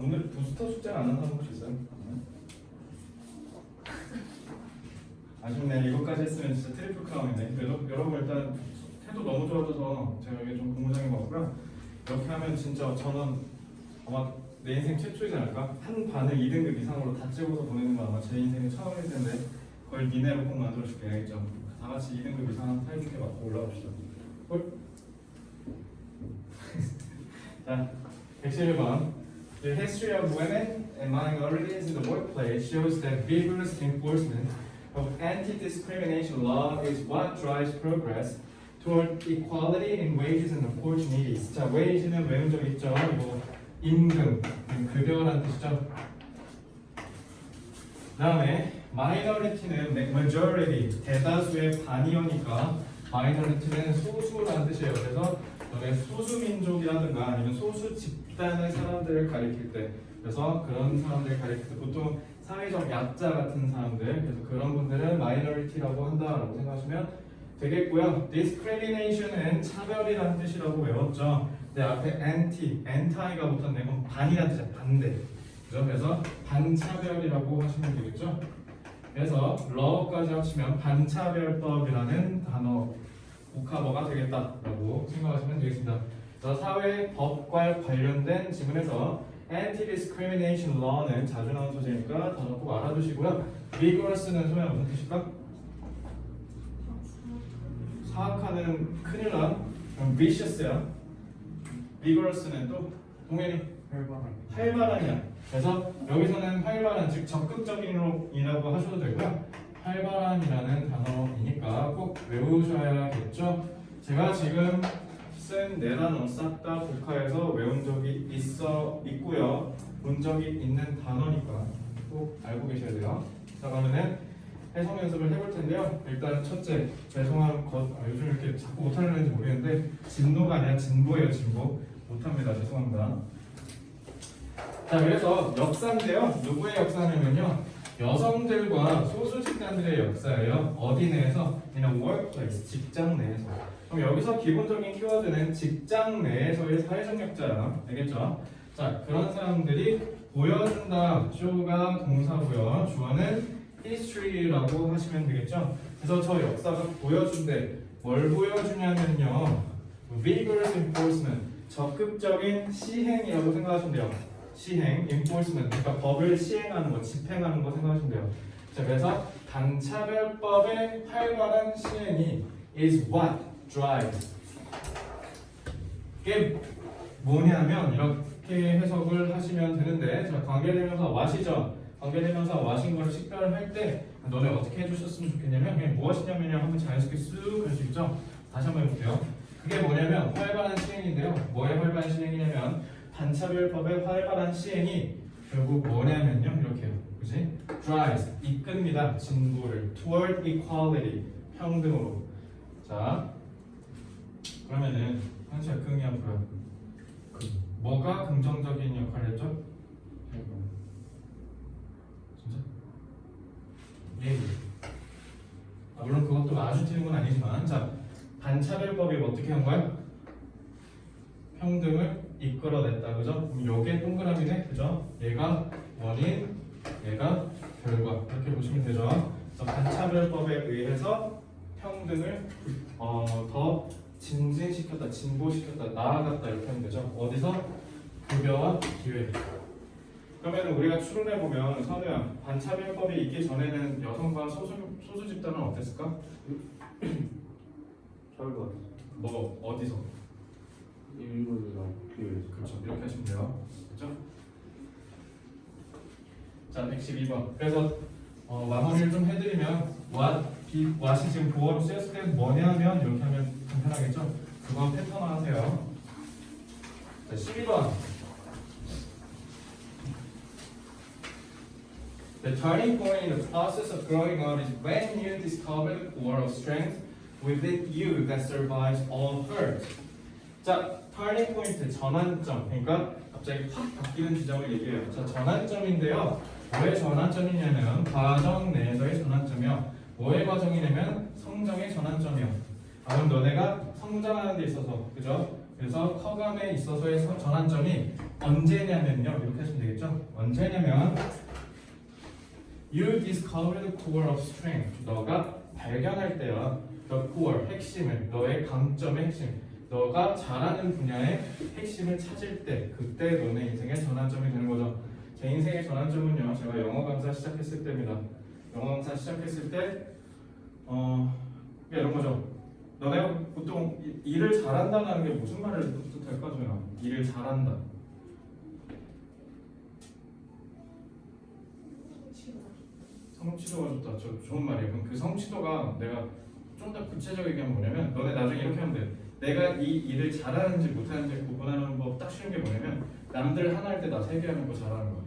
오늘 부스터 숙제를 안 한다는 혹시 있어요? 아쉽네. 이것까지 했으면 진짜 트리플 크라운인데. 그래도 여러분 일단 태도 너무 좋아져서 제가 이게 좀 고무장인 것 같고요. 이렇게 하면 진짜 저는 아마 내 인생 최초이지 않을까? 한 반을 2등급 이상으로 다 찍어서 보내는 건 아마 제 인생의 처음일 텐데 그걸 니네로 꼭 만들어줄게. 알겠죠? 다 같이 2등급 이상 사이좋게 맞고 올라갑시다. 자, 111번. The history of women and minorities in the workplace shows that vigorous enforcement of anti-discrimination law is what drives progress toward equality in wages and opportunities. 자, wage는 외운 적 있죠? 뭐 임금, 급여라는 뜻이죠. 다음에 minority는 majority, 대다수의 반이어니까 minority는 소수라는 뜻이에요. 그래서 너네 소수 민족이라든가 아니면 소수 집단의 사람들을 가리킬 때, 그래서 그런 사람들을 가리킬 때 보통 사회적 약자 같은 사람들, 그래서 그런 분들은 minority라고 한다라고 생각하시면 되겠고요. discrimination은 차별이라는 뜻이라고 외웠죠. 근데 앞에 anti가 붙었네. 그럼 반이라는 뜻이야. 반대. 그죠? 그래서 반차별이라고 하시면 되겠죠. 그래서 law까지 합치면 반차별법이라는 단어 오카버가 되겠다라고 생각하시면 되겠습니다. 그래서 사회 법과 관련된 지문에서 anti-discrimination law는 자주 나온 소재니까 단어 꼭 알아두시고요. vigorous는 소야 무슨 뜻일까? 사악하는 큰일 나. 그럼 vicious야. vigorous는 또 동현이 활발한이야. 그래서 여기서는 활발한 즉 적극적인이라고 하셔도 되고요. 활발한이라는 단어이니까 꼭 외우셔야겠죠. 제가 지금 쓴 네 단어 싹 다 복화해서 외운 적이 있고요. 본 적이 있는 단어니까 꼭 알고 계셔야 돼요. 자, 그러면은 해석 연습을 해볼 텐데요. 일단 첫째, 죄송한 것, 요즘 이렇게 자꾸 못하려는지 모르겠는데 진노가 아니라 진보예요. 진보. 못합니다. 죄송합니다. 자, 그래서 역사인데요. 누구의 역사냐면요, 여성들과 소수 집단들의 역사예요. 어디 내에서? 그냥 workplace, 직장 내에서. 그럼 여기서 기본적인 키워드는 직장 내에서의 사회적 약자야. 알겠죠? 자, 그런 사람들이 보여준다. 쇼가 동사고요. 주어는 history라고 하시면 되겠죠? 그래서 저 역사가 보여준대. 뭘 보여주냐면요, vigorous enforcement, 적극적인 시행이라고 생각하시면 돼요. 시행, enforcement, 그러니까 법을 시행하는 거, 집행하는 거 생각하시면 돼요. 자, 그래서 반차별법의 활발한 시행이 is what drives. 이게 뭐냐면 이렇게 해석을 하시면 되는데, 자, 관계대명사 what이죠. 관계대명사 what인 거를 식별을 할 때 너네 어떻게 해주셨으면 좋겠냐면 그냥 무엇이냐면요 한번 자연스럽게 쑥 할 수 있죠. 다시 한번 해볼게요. 그게 뭐냐면 활발한 시행인데요. 뭐의 활발한 시행이냐면 반차별법의 활발한 시행이 결국 뭐냐면요 이렇게요. 그지? drives, 이끕니다. 진보를 toward equality, 평등으로. 자, 그러면은 한시야 긍이 한번 뭐가 긍정적인 역할을 했죠? 진짜? 예. 물론 그것도 아주 틀린 건 아니지만, 자, 반차별법이 어떻게 한 거야? 평등을 이끌어냈다, 그죠? 그럼 요게 동그라미네, 그죠? 얘가 원인, 얘가 결과, 이렇게 보시면 되죠. 그래서 반차별법에 의해서 평등을 더 진진시켰다, 진보시켰다, 나아갔다 이렇게 하면 되죠. 어디서? 급여와 기회. 그러면 우리가 추론해 보면 선우야, 반차별법이 있기 전에는 여성과 소수 집단은 어땠을까? 결과 뭐 어디서? 일본이랑 비교해서. 그렇죠. 이렇게 하시면 돼요. 그렇죠? 자, 112번. 그래서 마무리를 좀 해드리면 what이 지금 보어로 쓰였을 때 뭐냐면 이렇게 하면 간단하겠죠? 그건 패턴화 하세요. 자, 12번. The turning point in the process of growing up is when you discover the core of strength within you that survives all hurt. 자, turning point, 전환점. 그러니까 갑자기 확 바뀌는 지점을 얘기해요. 자, 전환점인데요. 왜 전환점이냐면 과정 내에서의 전환점이요. 뭐의 과정이냐면 성장의 전환점이요. 그럼 너네가 성장하는 데 있어서, 그죠? 그래서 커감에 있어서의 전환점이 언제냐면요. 이렇게 하시면 되겠죠. 언제냐면 You discover the core of strength. 너가 발견할 때야. The core, 핵심을, 너의 강점의 핵심, 너가 잘하는 분야의 핵심을 찾을 때, 그때 너네 인생의 전환점이 되는 거죠. 제 인생의 전환점은요, 제가 영어 강사 시작했을 때입니다. 영어 강사 시작했을 때, 이런 거죠. 너네가 보통 일을 잘한다는 게 무슨 말을 뜻할까, 저요? 일을 잘한다. 성취도가 좋다. 좋은 말이에요. 그럼 그 성취도가 내가 좀 더 구체적이게 하면 뭐냐면, 너네 나중에 이렇게 하면 돼. 내가 이 일을 잘하는지 못하는지 구분하는 법 딱 쉬운 게 뭐냐면, 남들 하나 할 때 나 세 개 하는 거 잘하는 거야.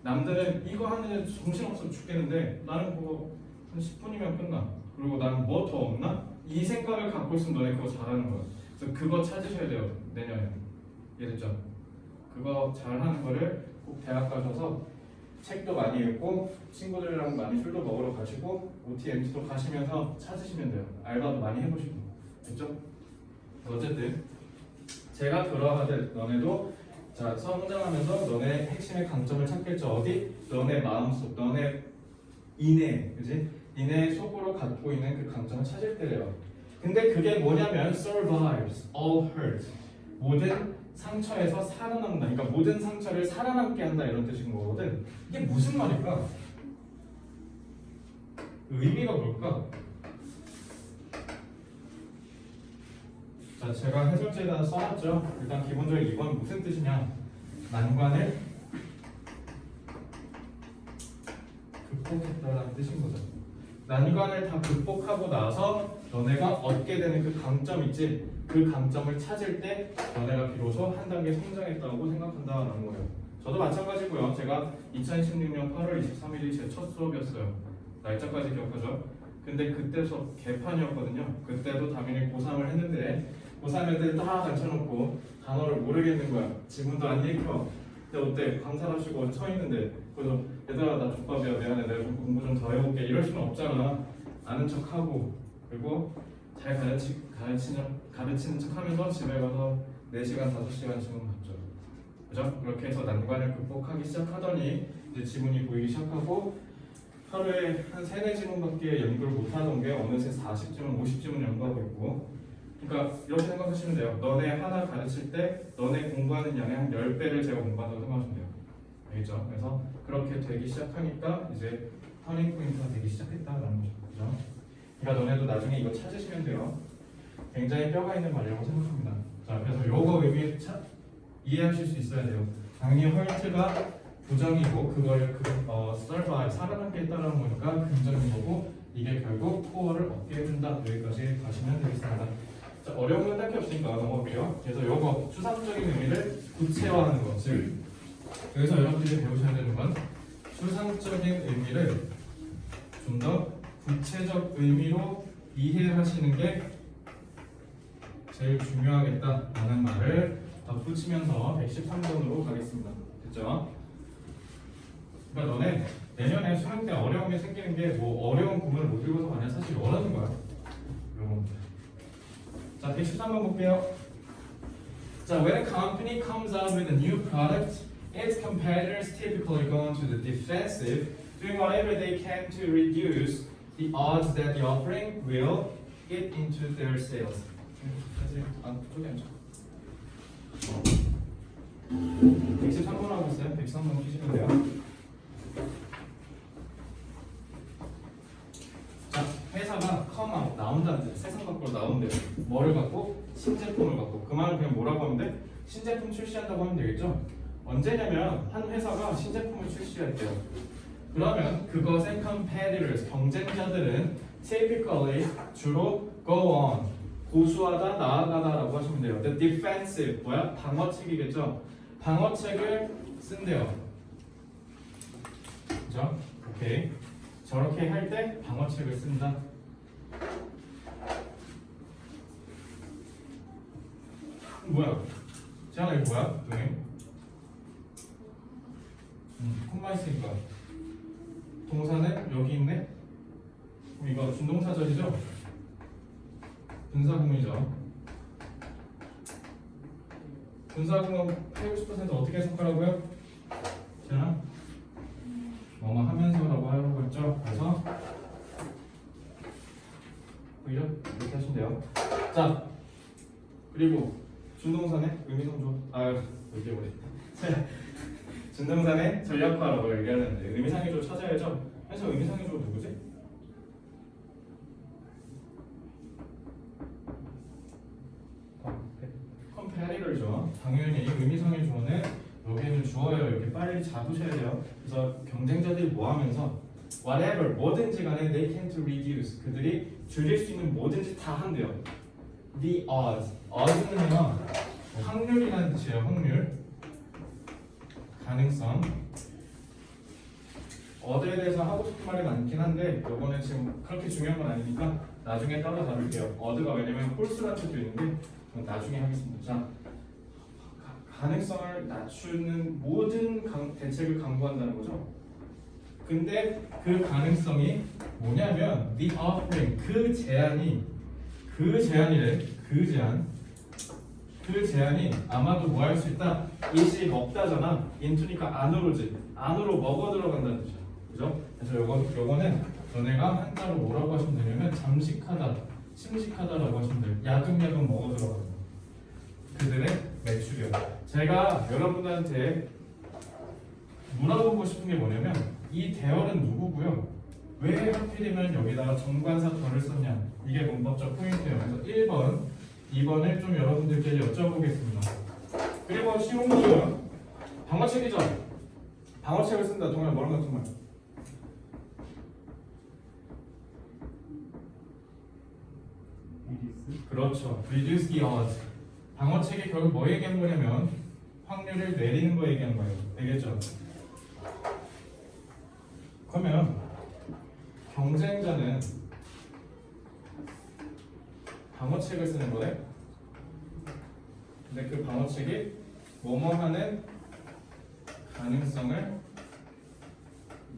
남들은 이거 하는데 정신없어 죽겠는데 나는 그거 한 10분이면 끝나. 그리고 나는 뭐 더 없나? 이 생각을 갖고 있으면 너네 그거 잘하는 거야. 그래서 그거 찾으셔야 돼요. 내년에. 이해됐죠? 그거 잘하는 거를 꼭 대학 가셔서 책도 많이 읽고 친구들이랑 많이 술도 먹으러 가시고 OT, MT도 가시면서 찾으시면 돼요. 알바도 많이 해보시고. 됐죠? 어쨌든 제가 들어가되 너네도 자 성장하면서 너네 핵심의 강점을 찾겠죠. 어디? 너네 마음속, 너네 이내, 그지? 이내 속으로 갖고 있는 그 강점을 찾을 때래요. 근데 그게 뭐냐면 survives all hurt. 모든 상처에서 살아남는다. 그러니까 모든 상처를 살아남게 한다 이런 뜻인 거거든. 이게 무슨 말일까? 의미가 뭘까? 자, 제가 해설지에다 써놨죠. 일단 기본적으로 이건 무슨 뜻이냐? 난관을 극복했다라는 뜻인 거죠. 난관을 다 극복하고 나서 너네가 얻게 되는 그 강점 있지? 그 강점을 찾을 때 너네가 비로소 한 단계 성장했다고 생각한다라는 거예요. 저도 마찬가지고요. 제가 2016년 8월 23일이 제 첫 수업이었어요. 날짜까지 기억하죠? 근데 그때 수업 개판이었거든요. 그때도 당연히 고3을 했는데 고3 애들 다 앉혀놓고 단어를 모르겠는 거야. 지문도 안 읽혀. 근데 어때? 강사랍시고 서 있는데 그래서 얘들아 나 족밥이야 미안해 내가 좀 공부 좀 더 해볼게 이럴 수는 없잖아. 아는 척하고 그리고 잘 가르치는 척하면서 집에 가서 4시간 5시간씩은 봤죠. 그죠? 그렇게 해서 난관을 극복하기 시작하더니 이제 지문이 보이기 시작하고 하루에 한 3-4지문밖에 연구를 못하던 게 어느새 40지문, 50지문 연구하고 있고. 그러니까 이렇게 생각하시면 돼요. 너네 하나 가르칠 때 너네 공부하는 양의 한 10배를 제가 공부한다고 생각하시면 돼요. 알겠죠? 그래서 그렇게 되기 시작하니까 이제 터닝 포인트가 되기 시작했다라는 거죠. 그죠? 그러니까 너네도 나중에 이거 찾으시면 돼요. 굉장히 뼈가 있는 말이라고 생각합니다. 자, 그래서 요거 의미 이해하실 수 있어야 돼요. 당연히 헐트가 부정이고 그걸 survive 살아남게 했다는 거니까 긍정인 거고 이게 결국 코어를 얻게 해준다. 여기까지 가시면 되겠습니다. 자, 어려운 건 딱히 없으니까 넘어갈게요. 그래서 요거 추상적인 의미를 구체화하는 거. 즉 여기서 여러분들이 배우셔야 되는 건 추상적인 의미를 좀 더 구체적 의미로 이해하시는 게 제일 중요하겠다라는 말을 덧붙이면서 113번으로 가겠습니다. 됐죠? 그러니까 너네 내년에 수능 때 어려운 게 생기는 게 뭐 어려운 구문을 못 읽어서가 아니라 사실 원하는 거야. 이런 자, 113번 볼게요. 자, when a company comes out with a new product, its competitors typically go into the defensive, doing whatever they can to reduce the odds that the offering will get into their sales. 사실 쪽이 안 좋아. 113번 하고 있어요. 113번 주시면 돼요. 자, 회사가 come out 나온다는 뜻, 세상 밖으로 나온대요. 뭐를 갖고? 신제품을 갖고. 그 말은 그냥 뭐라고 하면 돼? 신제품 출시한다고 하면 되겠죠? 언제냐면 한 회사가 신제품을 출시할 때요. 그러면 그것의 competitors 경쟁자들은 typically 주로 go on 고수하다 나아가다라고 하시면 돼요. The defensive 뭐야? 방어책이겠죠? 방어책을 쓴대요. 그죠? 오케이. 저렇게 할 때 방어책을 쓴다. 뭐야? 재현아 이거 뭐야? 동행? 콤마 있으니까 동사는 여기 있네? 그럼 이거 준동사절이죠? 분사구문이죠. 분사구문 80% 어떻게 해석하라고요? 자, 뭐뭐 하면서라고 하라고 했죠. 그래서 보이죠? 이렇게 하시면 돼요. 자, 그리고 준동산의 의미상조 이게 뭐지? 준동산의 전략화라고 얘기하는데 의미상조 찾아야죠. 그래서 의미상조 누구지? 컴페리터죠. 당연히 의미상의 조는 여기는 주어요. 이렇게 빨리 잡으셔야 돼요. 그래서 경쟁자들이 뭐 하면서 whatever 뭐든지 간에 they tend to reduce 그들이 줄일 수 있는 뭐든지 다 한대요. The odds odds는요 확률이라는 뜻이에요. 확률 가능성 어드에 대해서 하고 싶은 말이 많긴 한데 요거는 지금 그렇게 중요한 건 아니니까 나중에 따로 다룰게요. 어드가 왜냐면 홀수라는 뜻도 있는데 그건 나중에 하겠습니다. 자, 가능성을 낮추는 모든 대책을 강구한다는 거죠. 근데 그 가능성이 뭐냐면 the offering 그 제한이 아마도 뭐 할 수 있다. it이 먹다잖아. into니까 안으로 먹어 들어간다는 뜻이야. 그죠? 그래서 요거는 너네가 한자로 뭐라고 하시면 되냐면 잠식하다, 침식하다라고 하시면 돼요. 야금야금 먹어 들어간다. 그들의 매출이요. 제가 여러분들한테 물어보고 싶은 게 뭐냐면 이 대열은 누구고요? 왜 하필이면 여기다가 정관사 덜을 썼냐? 이게 문법적 포인트예요. 그래서 1번, 2번을 좀 여러분들께 여쭤보겠습니다. 그리고 쉬운 거죠. 방어책이죠. 방어책을 쓴다. 정말 뭐랑 같은 말? 그렇죠. reduce the odds. 방어책이 결국 뭐 얘기하는 거냐면 확률을 내리는 거 얘기하는 거예요. 알겠죠? 그러면 경쟁자는 방어책을 쓰는 거래. 근데 그 방어책이 뭐뭐 하는 가능성을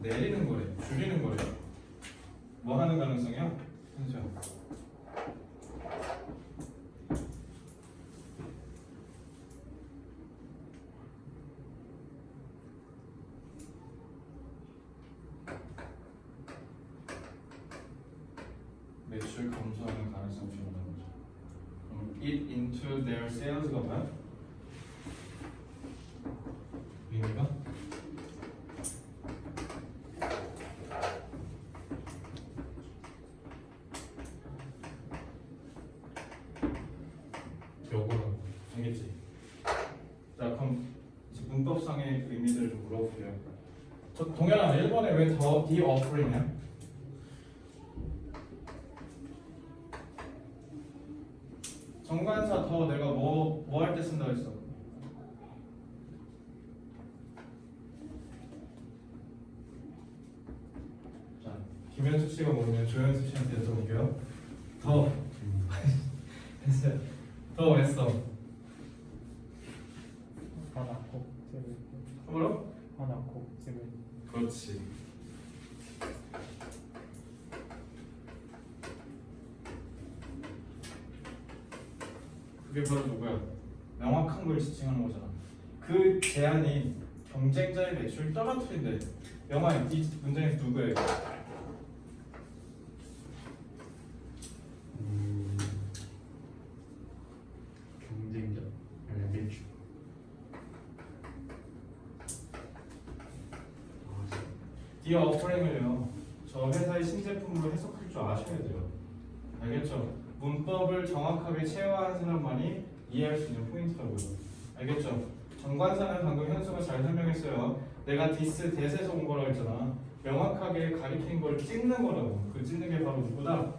내리는 거래. 줄이는 거래. 뭐 하는 가능성이요? 그렇죠. 매출 감소하는 가능성 줄인다는 거죠. 그럼 eat into their sales가 뭐야? 의미가? 요거는 알겠지? 자 그럼 이제 문법상의 의미들을 좀 물어볼게요. 저 동현아 1번에 왜 더 the offering이야? 정관사 더 내가 뭐 할 때 쓴다고 했어? 자, 김현수 씨가 모르면 조현수 씨한테 여쭤볼게요. 더 했어요. 더 했어. 화났고 제발 뭐로? 화났고 제발 그렇지. 그게 바로 누구야? 명확한 걸 지칭하는 거잖아. 그 제안이 경쟁자의 매출을 떨어뜨린대. 영화 이 문장에서 누구예요? 경쟁자 매출. 이 어퍼링을요. 저 회사의 신제품으로 해석할 줄 아셔야 돼요. 알겠죠? 문법을 정확하게 체화한 사람만이 이해할 수 있는 포인트라고요. 알겠죠? 정관사는 방금 현수가 잘 설명했어요. 내가 디스 대세에서 온 거라고 했잖아. 명확하게 가리킨 걸 찍는 거라고. 그 찍는 게 바로 누구다?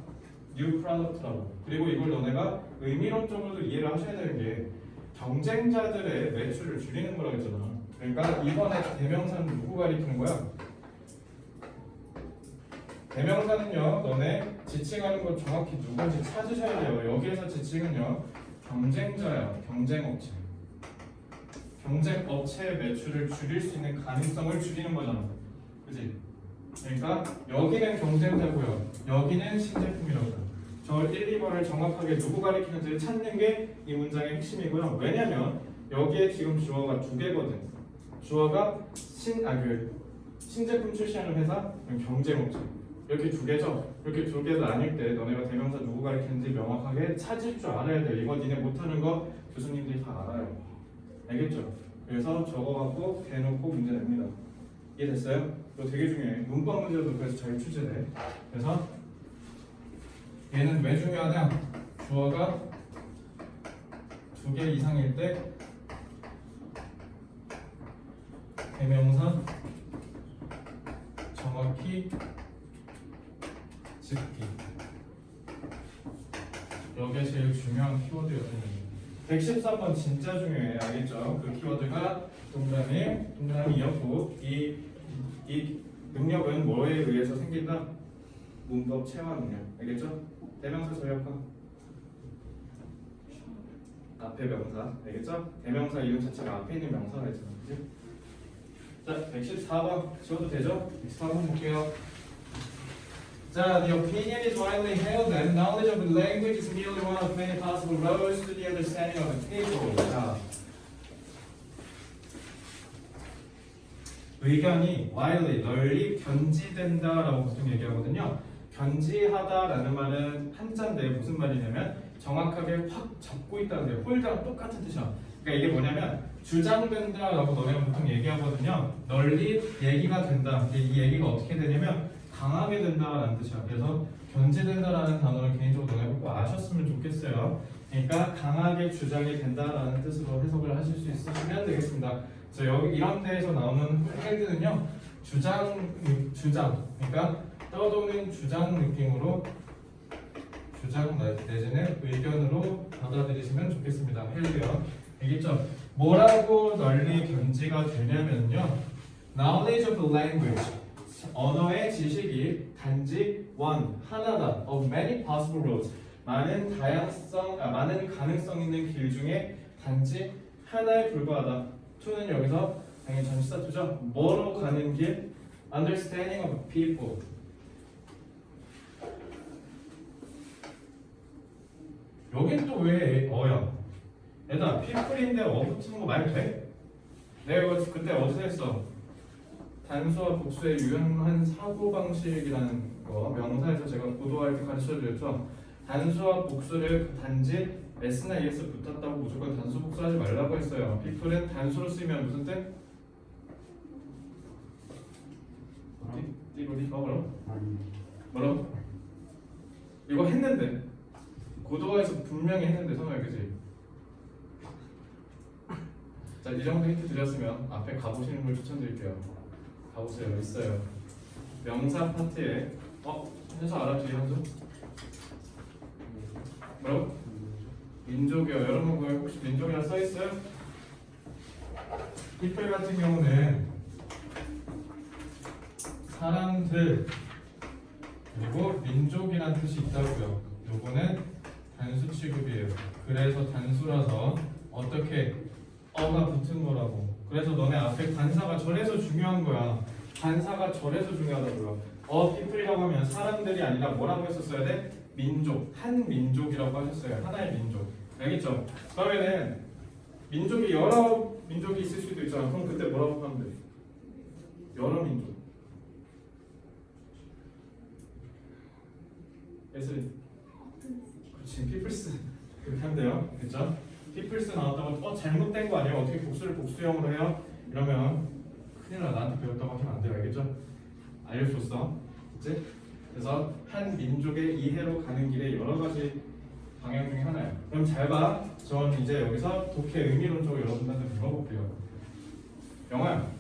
뉴 프로덕트라고. 그리고 이걸 너네가 의미론적으로도 이해를 하셔야 되는 게 경쟁자들의 매출을 줄이는 거라고 했잖아. 그러니까 이번에 대명사는 누구 가리키는 거야? 대명사는요, 너네 지칭하는 거 정확히 누군지 찾으셔야 돼요. 여기에서 지칭은요, 경쟁자야, 경쟁업체. 경쟁업체의 매출을 줄일 수 있는 가능성을 줄이는 거잖아. 그치? 그러니까 여기는 경쟁자고요, 여기는 신제품이라고요. 저 1, 2번을 정확하게 누구 가리키는지를 찾는 게 이 문장의 핵심이고요. 왜냐면 여기에 지금 주어가 두 개거든. 주어가 신제품 출시하는 회사, 경쟁업체. 이렇게 두 개죠. 이렇게 두 개 나뉠 때 너네가 대명사 누구 가리키는지 명확하게 찾을 줄 알아야 돼. 이거 니네 못하는 거 교수님들이 다 알아요. 알겠죠? 그래서 적어갖고 대놓고 문제 냅니다. 이해됐어요? 이거 되게 중요해. 문법 문제도 그래서 잘 출제돼. 그래서 얘는 왜 중요하냐? 주어가 두 개 이상일 때 대명사 정확히 짚기. 이게 제일 중요한 키워드였거든요. 114번 진짜 중요해. 알겠죠? 그 키워드가 동그라미였고 이 능력은 뭐에 의해서 생긴다? 문법 체화 능력. 알겠죠? 대명사 절약화. 앞에 명사. 알겠죠? 대명사 이름 자체가 앞에 있는 명사가 있잖아. 그치? 자, 114번 지워도 되죠? 114번 볼게요. 자, the opinion is widely held that knowledge of the language is merely one of many possible roads to the understanding of the people. 자, 의견이 widely, 널리 견지된다라고 보통 얘기하거든요. 견지하다라는 말은 한자인데 무슨 말이냐면 정확하게 확 잡고 있다는 거예요. 홀드랑 똑같은 뜻이야. 그러니까 이게 뭐냐면 주장된다라고 너네가 보통 얘기하거든요. 널리 얘기가 된다. 근데 이 얘기가 어떻게 되냐면 강하게 된다라는 뜻이야. 그래서 견지된다라는 단어를 개인적으로 너네가 꼭 아셨으면 좋겠어요. 그러니까 강하게 주장이 된다라는 뜻으로 해석을 하실 수 있으시면 되겠습니다. 그래서 여기 이런 데에서 나오는 헬드는요, 주장, 그러니까 떠도는 주장 느낌으로 주장 내지는 의견으로 받아들이시면 좋겠습니다. 헬드요. 알겠죠? 뭐라고 널리 견지가 되냐면요, knowledge of the language. 언어의 지식이 단지 하나다. of many possible roads. 많은 가능성 있는 길 중에 단지 하나에 불과하다. to는 여기서 당연히 전치사 to죠. 뭐로 가는 길? understanding of people. 여긴 또 왜 어야? 얘들아, people인데 어 붙이는 거 말이 돼? 내가 이거 그때 어디서 했어? 단수와 복수의 유용한 사고방식이라는 거 명사에서 제가 고도할 때 가르쳐드렸죠. 단수와 복수를 단지 s나 es 붙었다고 무조건 단수 복수하지 말라고 했어요. people은 단수로 쓰면 무슨 뜻? 띠로리? 뭐라고? 이거 했는데 고도화에서 분명히 했는데 선호야, 그지? 자, 이 정도 힌트 드렸으면 앞에 가보시는 걸 추천드릴게요. 가보세요. 있어요. 명사 파트에 현수 알아? 뒤에 현수? 뭐라고? 민족이요. 여러분 거기 혹시 민족이라 써있어요? people 같은 경우는 사람들 그리고 민족이란 뜻이 있다고요. 요거는 단수 취급이에요. 그래서 단수라서 어떻게 어가 붙은 거라고. 그래서 너네 앞에 관사가 절에서 중요한 거야. 관사가 절에서 중요하다고요. people이라고 하면 사람들이 아니라 뭐라고 했었어야 돼? 민족, 한 민족이라고 하셨어요. 하나의 민족. 알겠죠? 그러면은 민족이 여러 민족이 있을 수도 있잖아. 그럼 그때 뭐라고 하면 돼? 여러 민족. 그래서 그렇지, peoples 그렇게 하면 돼요. 그렇죠? peoples 나왔다고 잘못된 거 아니에요? 어떻게 복수를 복수형으로 해요? 이러면 큰일 나. 나한테 배웠다고 하면 안 돼요. 알겠죠? 알려줬어. 그치? 그래서 한 민족의 이해로 가는 길에 여러 가지 방향 중에 하나예요. 그럼 잘 봐. 전 이제 여기서 독해 의미론적으로 여러분들한테 물어볼게요. 영화야,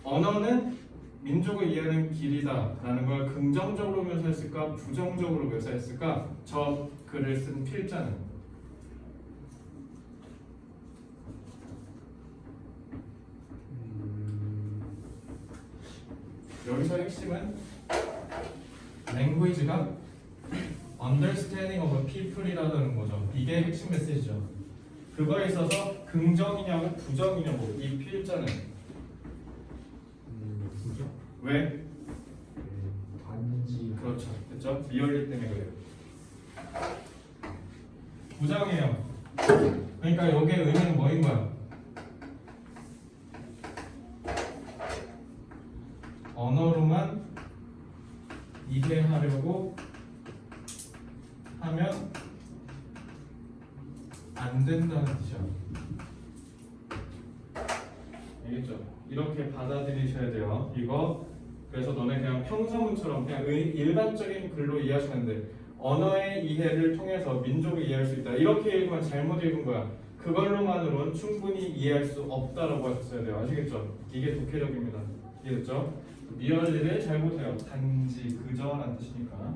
언어는 민족을 이해하는 길이다 라는 걸 긍정적으로 묘사했을까? 부정적으로 묘사했을까? 저 글을 쓴 필자는 여기서 핵심은 language가 understanding of a people이라는 거죠. 이게 핵심 메시지죠. 그거에 있어서 긍정이냐고 부정이냐고 이 필자는 부정? 왜? 단지. 그렇죠. 됐죠? 리얼리 때문에 그래요. 부정이에요. 그러니까 여기에 의미는 뭐인 거야? 잘못하는 뜻이야. 알겠죠? 이렇게 받아들이셔야 돼요. 이거 그래서 너네 그냥 평서문처럼 그냥 일반적인 글로 이해하시면 돼. 언어의 이해를 통해서 민족을 이해할 수 있다. 이렇게 읽으면 잘못 읽은 거야. 그걸로만으로는 충분히 이해할 수 없다라고 하셨어야 돼요. 아시겠죠? 이게 독해력입니다. 이해됐죠? 리얼리를 잘 못해요. 단지 그저라는 뜻이니까.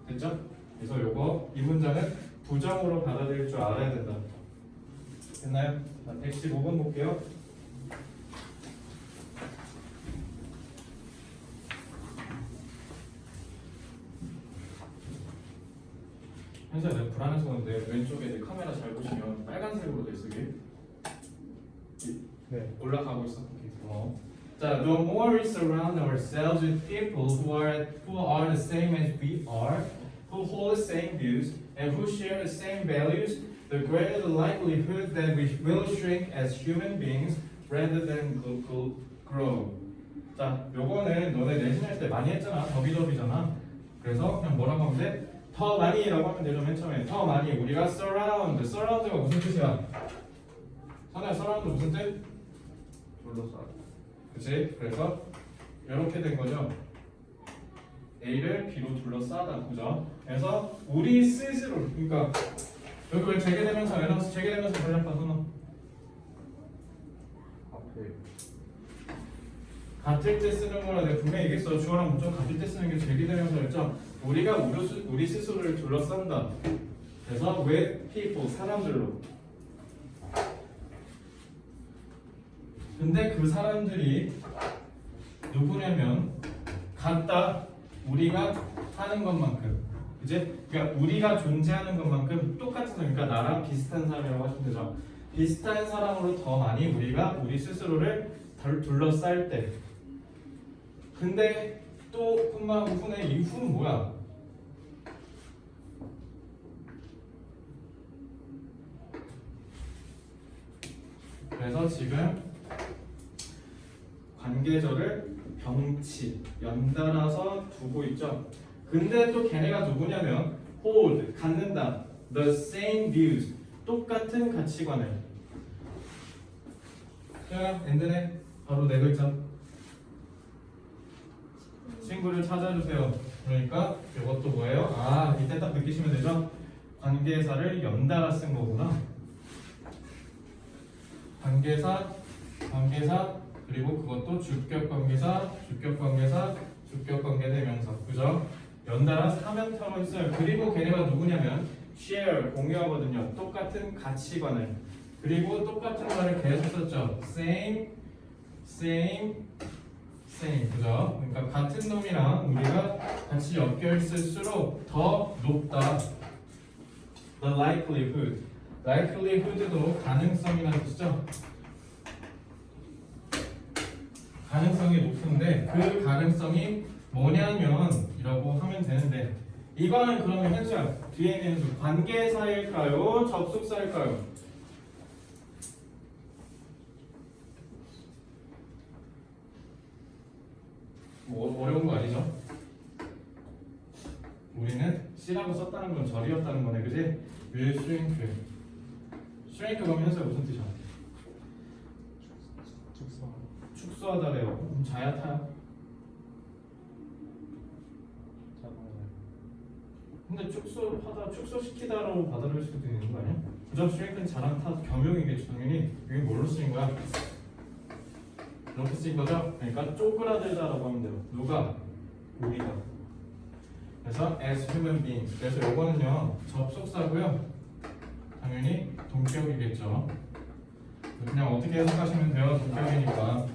됐죠? 그래서 요거 이 문장은 부정으로 받아들일 줄 알아야 된다. 됐나요? 자, 115번 볼게요. 현재 내가 불안해서 그런데 왼쪽에 이제 카메라 잘 보시면 빨간색으로 돼 있어 이게. 네. 올라가고 있어. 자, the more we surround ourselves with people who are the same as we are, who hold the same views, and who share the same values, the greater the likelihood that we will shrink as human beings rather than grow. 자, 요거는 너네 내신할 때 많이 했잖아. 더비더비잖아. 그래서 그냥 뭐라고 하면 돼? 더 많이라고 하면 되죠. 맨 처음에 더 많이. 우리가 surround가 무슨 뜻이야? 선우야, surround 무슨 뜻? 둘러싸. 그치? 그래서 이렇게 된 거죠. A를 B로 둘러싸다. 그죠? 그래서 우리 스스로, 그러니까 여기 왜 재개대명사 에너스 재개대명사 전략 선우 앞에 같을 때 쓰는 거라 내가 분명히 얘기했어. 주어랑 목적 같을 때 쓰는 게 재개대명사였죠. 우리가 우리 스스로를 둘러싼다. 그래서 with people 사람들로. 근데 그 사람들이 누구냐면 같다. 우리가 하는 것만큼. 이제 그러니까 우리가 존재하는 것만큼 똑같은 사람, 그러니까 나랑 비슷한 사람이라고 하시면 되죠. 비슷한 사람으로 더 많이 우리가 우리 스스로를 둘러쌀 때. 근데 또 콤마 후네 이 후는 뭐야? 그래서 지금 관계절을 병치 연달아서 두고 있죠. 근데 또 걔네가 누구냐면 hold 갖는다, the same views 똑같은 가치관을. 자, 엔드네 바로 네 글자. 친구를 찾아주세요. 그러니까 이것도 뭐예요? 아, 이때 딱 느끼시면 되죠? 관계사를 연달아 쓴 거구나. 관계사, 그리고 그것도 주격관계사, 주격관계대명사. 그죠? 연달아 사면타로 했어요. 그리고 걔네가 누구냐면 share, 공유하거든요. 똑같은 가치관을. 그리고 똑같은 말을 계속 썼죠. same. 그죠? 그러니까 같은 놈이랑 우리가 같이 엮여 있을수록 더 높다. The likelihood도 가능성이라는 뜻이죠. 가능성이 높은데 그 가능성이 뭐냐면 이라고 하면 되는데 이거는 그러면 현수야 뒤에 있는 현수 관계사일까요? 접속사일까요? 뭐 어려운 거 아니죠? 우리는 C라고 썼다는 건 절이었다는 거네, 그지? will shrink. 그러면 현수야 무슨 뜻이야? 축소하다래요. 그럼 자야 타요? 근데 축소시키다라고 받아들일 수도 있는 거 아니야? 그저 shrink은 자랑 탓 겸용이겠죠. 당연히 이게 뭘로 쓰인 거야? 이렇게 쓰인 거죠? 그러니까 쪼그라들다라고 하면 돼요. 누가? 우리가. 그래서 as human beings. 그래서 요거는요 접속사고요. 당연히 동격이겠죠. 그냥 어떻게 해석하시면 돼요? 동격이니까.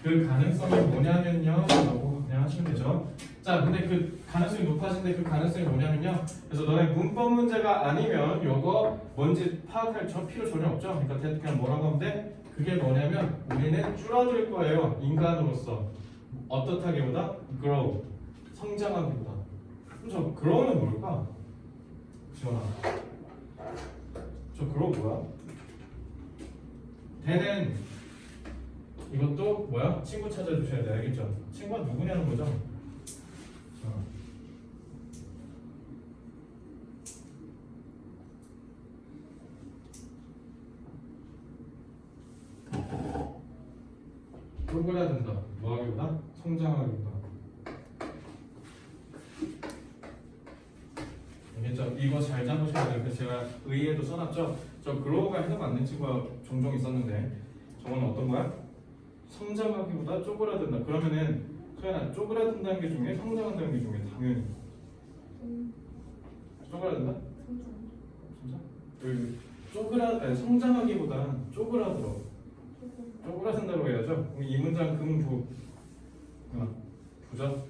그 가능성이 뭐냐면요 라고 그냥 하시면 되죠. 자, 근데 그 가능성이 높아진데 그 가능성이 뭐냐면요. 그래서 너네 문법 문제가 아니면 요거 뭔지 파악할 필요 전혀 없죠. 그러니까 그냥 뭐라고 하면 돼? 그게 뭐냐면 우리는 줄어들 거예요. 인간으로서. 어떻다기보다 grow. 성장하기보다. 그럼 저 grow는 뭘까? 지원아. 저 grow 뭐야? 걔는 이것도 뭐야? 친구 찾아주셔야 돼. 알겠죠? 친구가 누구냐는 거죠? 자. 쪼그라든다. 뭐하기보다? 성장하기보다. 알겠죠? 이거 잘 잡으셔야 돼요. 그래서 제가 의의에도 써놨죠? 저 글로우가 해석 안 된 친구가 종종 있었는데 저거는 어떤 거야? 성장하기보다 쪼그라든다. 그러면은 소연아, 쪼그라든다는 게 중요해? 성장한다는 게 중요해? 당연히 쪼그라든다? 진짜? 성장하기보다 쪼그라들어. 쪼그라든다고 해야죠? 그럼 이 문장 금부 부죠?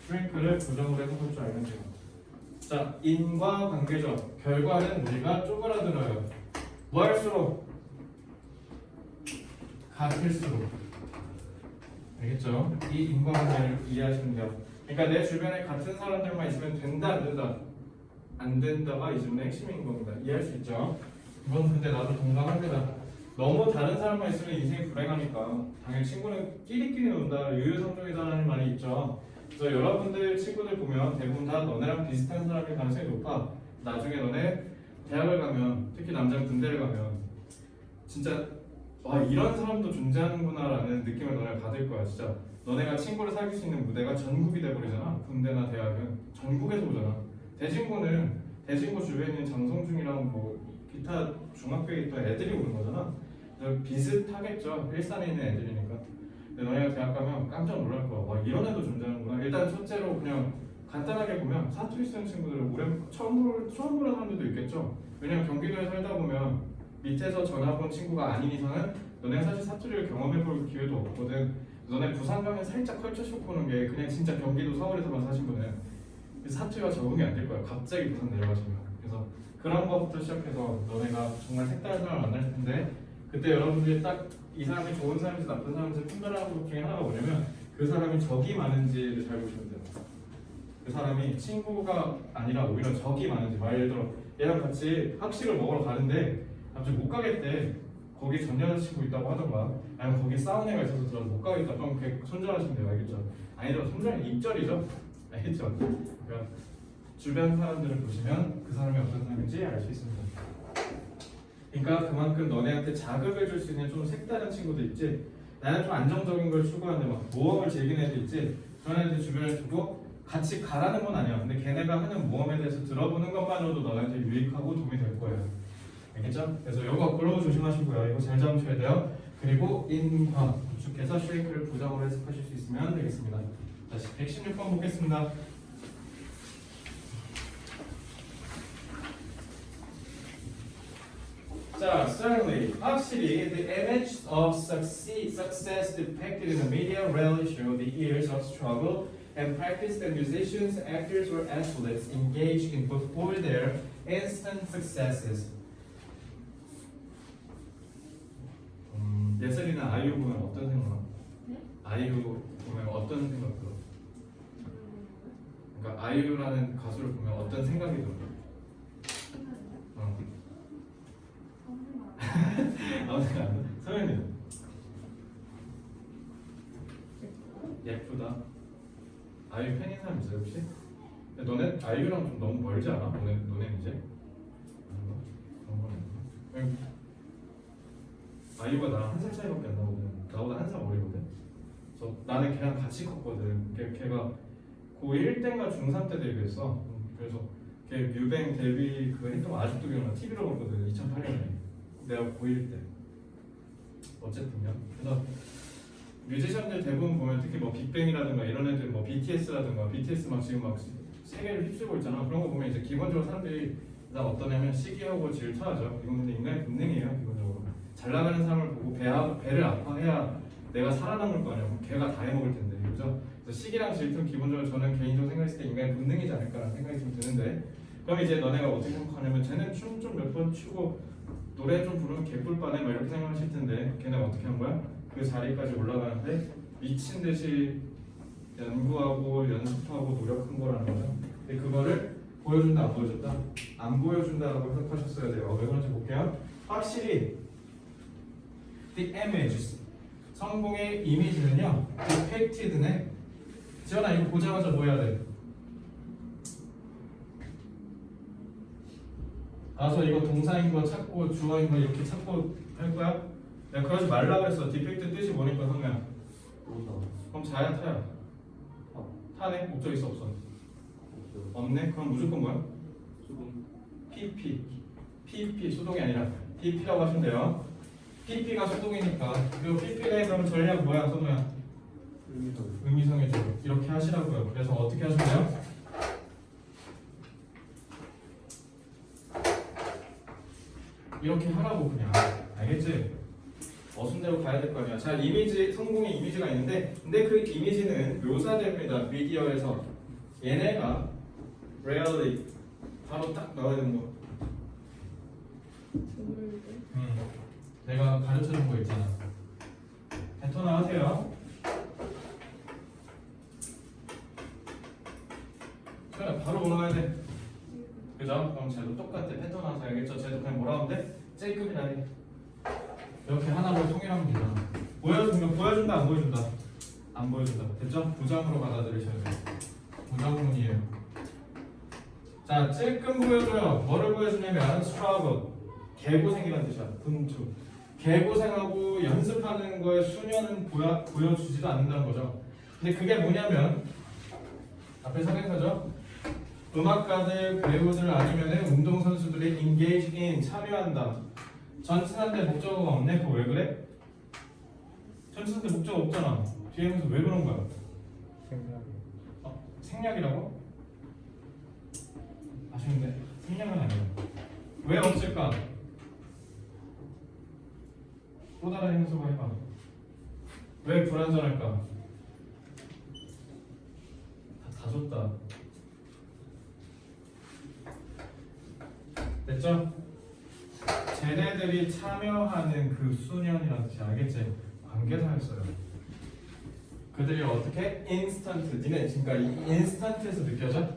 슈링크를 부정으로 해석할 줄 알면 돼요. 자, 인과관계죠. 결과는 우리가 쪼그라들어요. 뭐 할수록? 같을수록. 알겠죠? 이 인과관계를 이해하시면 돼요. 그러니까 내 주변에 같은 사람들만 있으면 된다, 안 된다? 안 된다가 이 질문의 핵심인 겁니다. 이해할 수 있죠? 이건 근데 나도 동감합니다. 너무 다른 사람만 있으면 인생이 불행하니까 당연히 친구는 끼리끼리 논다, 유유상종이다라는 말이 있죠. 그래서 여러분들 친구들 보면 대부분 다 너네랑 비슷한 사람일 가능성이 높아. 나중에 너네 대학을 가면, 특히 남자는 군대를 가면 진짜 와, 이런 사람도 존재하는구나라는 느낌을 너네가 받을 거야. 진짜 너네가 친구를 사귈 수 있는 무대가 전국이 돼버리잖아. 군대나 대학은 전국에서 오잖아. 대진고 주변에 있는 장성중이랑 뭐 기타 중학교에 있던 애들이 오는 거잖아. 그래서 비슷하겠죠. 일산에 있는 애들이니까. 근데 너네가 대학 가면 깜짝 놀랄 거야. 와, 이런 애도 존재하는구나. 일단 첫째로 그냥 간단하게 보면 사투리 쓰는 친구들은 올해 처음 보는 사람들도 있겠죠. 왜냐면 경기도에 살다 보면 밑에서 전화 본 친구가 아닌 이상은 너네 사실 사투리를 경험해볼 기회도 없거든. 너네 부산 가면 살짝 컬처쇼크 보는 게 그냥 진짜 경기도 서울에서만 사신 분은 사투리가 적응이 안 될 거야. 갑자기 부산 내려가시면. 그래서 그런 거부터 시작해서 너네가 정말 색다른 사람을 만날 텐데 그때 여러분들이 딱 이 사람이 좋은 사람인지 나쁜 사람인지 판단하는 것 중에 하나가 뭐냐면 그 사람이 적이 많은지를 잘 보시면 돼요. 그 사람이 친구가 아니라 오히려 적이 많은지. 예를 들어 얘랑 같이 학식을 먹으러 가는데 갑자기 못 가겠대. 거기 전 여자친구 있다고 하던가 아니면 거기 싸운 애가 있어서 들어서 못 가겠다. 그럼 그냥 손절하시면 돼요. 알겠죠? 아니더라도 손절은 입절이죠. 알겠죠? 그러니까 주변 사람들을 보시면 그 사람이 어떤 사람인지 알 수 있습니다. 그러니까 그만큼 너네한테 자극을 줄 수 있는 좀 색다른 친구도 있지. 나는 좀 안정적인 걸 추구하는데 막 모험을 즐기는 애도 있지. 그런 애들 주변에 두고 같이 가라는 건 아니야. 근데 걔네가 하는 모험에 대해서 들어보는 것만으로도 너한테 유익하고 도움이 될 거예요. 알겠죠? 그래서 이거 글로우 조심하시고요. 이거 잘 잡으셔야 돼요. 그리고 인과 구축해서 쉐이크를 부정으로 해석하실 수 있으면 되겠습니다. 다시 116번 보겠습니다. 자, certainly, 확실히 the image of success depicted in the media rarely show the years of struggle and practice that musicians, actors, or athletes engage in before their instant successes. 예슬이나 아이유 보면 어떤 생각? 네? 아이유 보면 어떤 생각 들어? 그러니까 아이유라는 가수를 보면 어떤 생각이 들어? 아무 생각 안 나? 서연이는? 예쁘다. 아이유 팬인 사람 있어요 혹시? 근데 너네 아이유랑 좀 너무 멀지 않아? 너네는 이제? 아닌가? 그런 건 아닌가? 아이유가 나랑 한 살 차이밖에 안 나거든. 나보다 한 살 어리거든. 그래서 나는 걔랑 같이 컸거든. 걔가 고1 때인가 중3 때 데뷔했어. 그래서 걔 뮤뱅 데뷔 그거 했던 거 아직도 기억나. TV로 봤거든. 2008년에. 내가 고1 때. 어쨌든요. 그래서 뮤지션들 대부분 보면 특히 뭐 빅뱅이라든가 이런 애들 뭐 BTS라든가 BTS 막 지금 막 세계를 휩쓸고 있잖아. 그런 거 보면 이제 기본적으로 사람들이 다 어떠냐면 시기하고 질투하죠. 이건 근데 인간의 본능이에요. 기본적으로. 잘 나가는 사람을 보고 배를 아파해야 내가 살아남을 거 아니야. 그럼 걔가 다 해먹을 텐데, 그죠? 그래서 시기랑 질투는 기본적으로 저는 개인적으로 생각했을 때 인간의 본능이지 않을까라는 생각이 좀 드는데, 그럼 이제 너네가 어떻게 생각하냐면 쟤는 춤 좀 몇 번 추고 노래 좀 부르면 개꿀빠네 막 이렇게 생각하실 텐데, 걔네가 어떻게 한 거야? 그 자리까지 올라가는데 미친 듯이 연구하고 연습하고 노력한 거라는 거죠. 근데 그거를 보여준다 안 보여줬다? 안 보여준다라고 해석하셨어야 돼요. 왜 그런지 볼게요. 확실히 the images 성공의 이미지는요 depicted네. 지원아 이거 보자마자 뭐 해야 돼? 가서 이거 동사인 거 찾고 주어인 거 이렇게 찾고 할 거야? 내가 그러지 말라고 했어. 디펙트 뜻이 뭐니까 성우야? 오다. 그럼 자야 타야? 타네? 목적 있어 없어? 없네? 그럼 무조건 뭐야? 수분. PP 수동이 아니라 PP라고 하시면 돼요. PP가 수동이니까 그리고 PP가 그러면 전략 뭐야 선우야? 의미성이죠. 이렇게 하시라고요. 그래서 어떻게 하시면 돼요? 이렇게 하라고 그냥. 알겠지? 어순대로 가야 될 거 아니야. 자, 이미지, 성공의 이미지가 있는데 근데 그 이미지는 묘사됩니다. 미디어에서. 얘네가 rarely 바로 딱 나와야 되는 거. 내가 가르쳐준 거 있잖아. 뱉어나 하세요. 그래, 바로 올라가야 돼. 그죠? 그럼 쟤도 똑같아. 패턴 하나 알겠죠? 쟤도 그냥 뭐라 하면 돼? J급이라 해. 이렇게 하나로 통일하면 되잖아. 보여준다 안 보여준다? 안 보여준다. 됐죠? 부정으로 받아들이셔야 돼요. 부정문이에요. 자, 찔끔 보여줘요. 뭐를 보여주냐면 struggle. 개고생이라는 뜻이야. 분투. 개고생하고 연습하는 거에 수녀는 보여주지도 않는다는 거죠. 근데 그게 뭐냐면 앞에 선행사죠. 음악가들, 배우들 아니면 운동선수들이 engage in 참여한다. 전치사인데 목적어가 없네? 그거 왜 그래? 전치사인데 목적어 없잖아. 뒤에 하면서 왜 그런 거야? 생략이라고? 아쉬운데 생략은 아니에요. 왜 없을까? 또 다른 해석을 해봐. 왜 불안전할까? 다 줬다. 됐죠? 쟤네들이 참여하는 그 수년이라는 뜻이 알겠지? 관계사였어요. 그들이 어떻게? 인스턴트. 니네 그러니까 이 인스턴트에서 느껴져?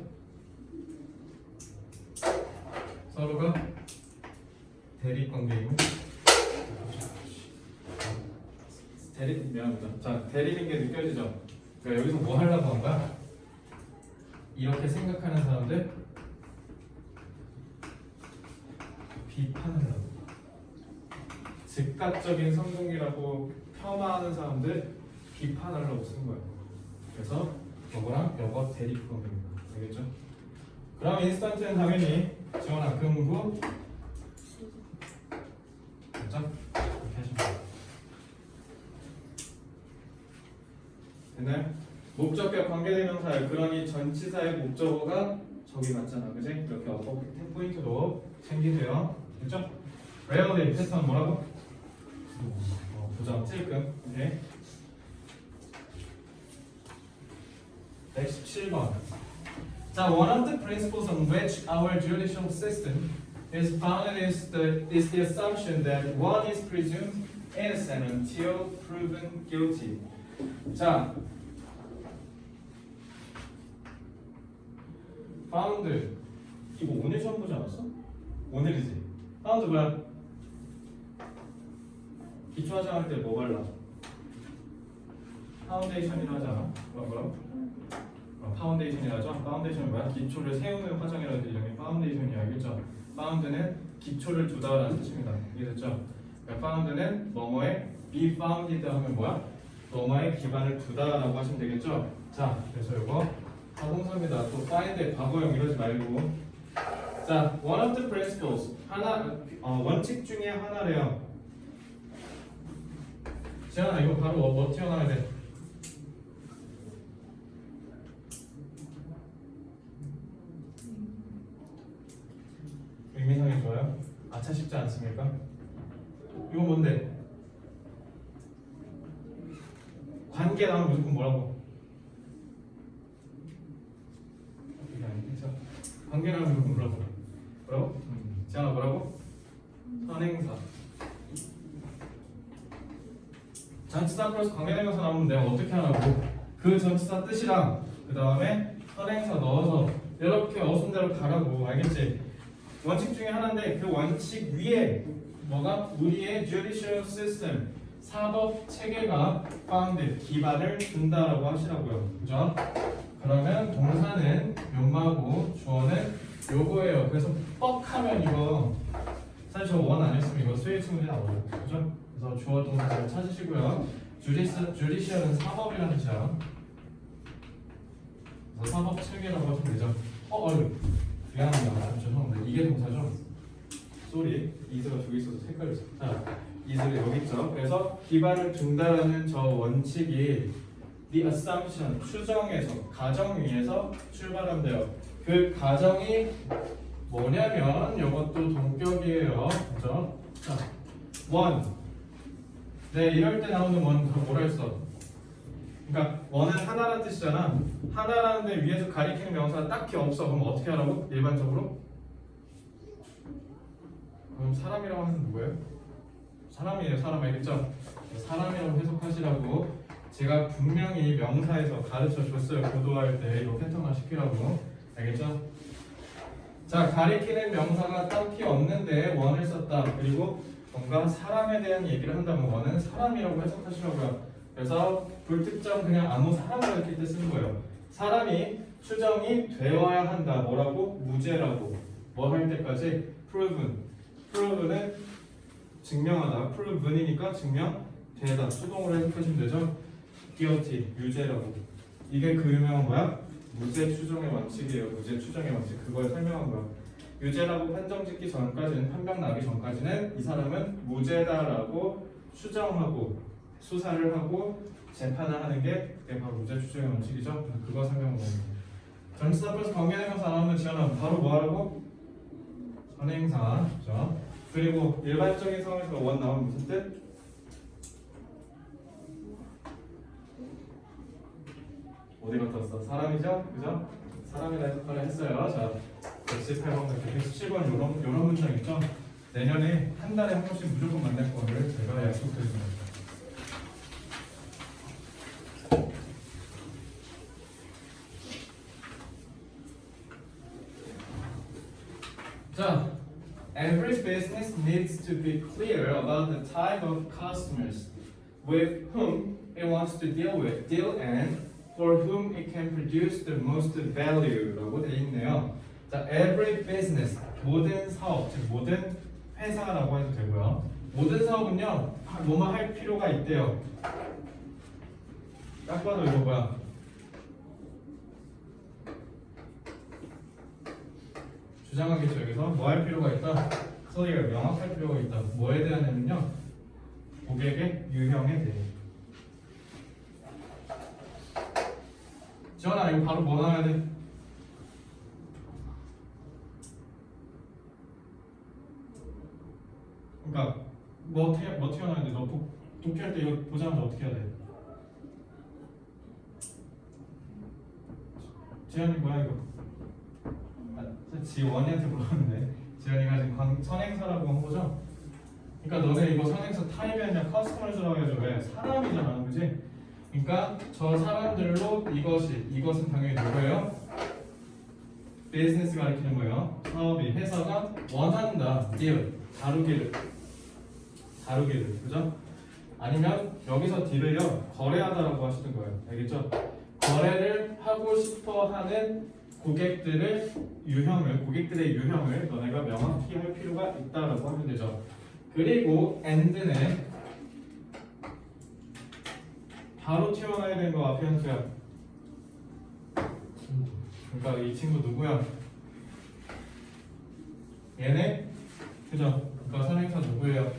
서로가 대립관계이고 미안합니다. 자, 대립인 게 느껴지죠? 그러니까 여기서 뭐 하려고 한 거야? 이렇게 생각하는 사람들 비판하려고, 즉각적인 성공이라고 폄하하는 사람들 비판하려고 쓴 거예요. 그래서 요거랑 요거 대립관계입니다. 알겠죠? 그럼 인스턴트는 당연히 지원아 금구 됐죠? 이렇게 하시면 돼요. 됐나요? 목적격 관계대명사예요. 그러니 전치사의 목적어가 저기 맞잖아, 그지? 이렇게 어퍼 포인트도 챙기세요. 됐죠? rarely 패턴 뭐라고? 부정 찔끔. 오케이. 117번. 자, one of the principles on which our judicial system is founded is the assumption that one is presumed innocent until proven guilty. 자, found 이거 오늘 처음 보지 않았어? 오늘이지. found 뭐야? 기초화장할 때 뭐 발라? 파운데이션이라 하잖아. 뭐라고? 파운데이션이라죠. 파운데이션은 뭐야? 기초를 세우는 화장이라는 뜻이죠. 파운데이션이 알겠죠? 파운드는 기초를 두다라는 뜻입니다. 이해됐죠? 파운드는 뭐뭐에 be founded 하면 뭐야? 뭐뭐에 기반을 두다라고 하시면 되겠죠? 자, 그래서 이거 가공사입니다. 또 find의 과거형 이러지 말고. 자, one of the principles 원칙 중에 하나래요. 지현아 이거 바로 뭐 튀어나와야 돼? 의미상이 좋아요? 아차 쉽지 않습니까? 이거 뭔데? 관계 나오면 무조건 뭐라고? 이게 아니겠죠? 관계 나오면 무조건 뭐라고? 뭐라고? 지현아 뭐라고? 선행사. 전치사 플러스 관계대명사 나오면 내가 어떻게 하라고? 그 전치사 뜻이랑 그 다음에 선행사 넣어서 이렇게 어순대로 가라고. 알겠지? 원칙 중에 하나인데 그 원칙 위에 뭐가? 우리의 judicial system 사법 체계가 founded 기반을 둔다라고 하시라고요. 그죠? 그러면 동사는 용마고 주어는 요거예요. 그래서 뻑하면 이거 사실 저 원 아니었으면 이거 스웨이트 문제 나오죠. 그죠? 그래서 주어 동사 잘 찾으시고요. 주디시얼은 사법이라는 뜻이야. 그래서 사법 체계라고 하시면 되죠. 미안합니다. 죄송합니다. 이게 동사죠? 쏘리. 이즈가 두 개 있어서 헷갈렸어. 자, 이즈가 여기 있죠. 그래서 기반을 둔다라는 저 원칙이 the assumption, 추정에서, 가정 위에서 출발한대요. 그 가정이 뭐냐면 이것도 동격이에요. 그죠? 자, 원. 네, 이럴 때 나오는 원, 그럼 뭐라 했어? 그러니까 원은 하나라는 뜻이잖아. 하나라는데 위에서 가리키는 명사가 딱히 없어. 그럼 어떻게 하라고? 일반적으로? 그럼 사람이라고 하는 누구예요? 사람이에요. 사람 알겠죠? 사람이라고 해석하시라고 제가 분명히 명사에서 가르쳐 줬어요. 교도할 때 이거 패턴화 시키라고. 알겠죠? 자, 가리키는 명사가 딱히 없는데 원을 썼다. 그리고 뭔가 사람에 대한 얘기를 한다면 원은 사람이라고 해석하시라고요. 그래서 불특정 그냥 아무 사람을 가리킬 때 쓰는 거예요. 사람이 추정이 되어야 한다. 뭐라고? 무죄라고. 뭐 할 때까지? proven. proven은 증명하다. proven이니까 증명되다. 수동으로 해석하시면 되죠. guilty. 유죄라고. 이게 그 유명한 뭐야? 무죄 추정의 원칙이에요. 무죄 추정의 원칙. 그걸 설명한 거야. 유죄라고 판정 짓기 전까지는, 판명 나기 전까지는 이 사람은 무죄다라고 추정하고 수사를 하고 재판을 하는 게 그게 바로 무죄 추정의 원칙이죠. 그거 설명한 겁니다. 전치사 플러스 관계대명사 나오면 지원하면 바로 뭐 하라고? 선행사. 그죠? 그리고 일반적인 상황에서 원 나오면 무슨 뜻? 어디 갔다 왔어? 사람이죠? 그죠? 사람이라 해석하려 했어요. 자, 118번, 117번 요런 문장 있죠? 내년에 한 달에 한 번씩 무조건 만날 거를 제가 약속드립니다. 자, every business needs to be clear about the type of customers with whom it wants to deal and for whom it can produce the most value라고 되어 있네요. 자, every business, 모든 사업, 즉 모든 회사라고 해도 되고요. 모든 사업은요, 뭐뭐 할 필요가 있대요. 딱 봐도 이거 뭐야? 주장하겠죠. 여기서 뭐 할 필요가 있다? 소리가 명확할 필요가 있다. 뭐에 대한냐면요, 고객의 유형에 대해. 지원아, 이거 바로 뭐 나와야 돼? 그러니까 뭐 어떻게 나와야 돼? 너 독해할 때 이거 보자마자 어떻게 해야 돼? 지현이 뭐야 이거? 지원이한테 물었는데 지현이가 지금 선행사라고 한 거죠? 그러니까 너네 이거 선행사 타입이 아니라 커스터머즈라고 해야죠. 왜? 사람이잖아, 그지? 그러니까 저 사람들로 이것은 당연히 누구예요? 비즈니스 가리키는 거예요. 사업이, 회사가 원한다. 딜, 다루기를, 그죠? 아니면 여기서 딜을요 거래하다라고 하시는 거예요. 알겠죠? 거래를 하고 싶어하는 고객들의 유형을 너네가 명확히 할 필요가 있다라고 하면 되죠. 그리고 and는 바로 튀어나와야 되는 거 앞에 현수야. 그러니까 이 친구 누구야? 얘네? 그죠? 그러니까 선행사 누구예요?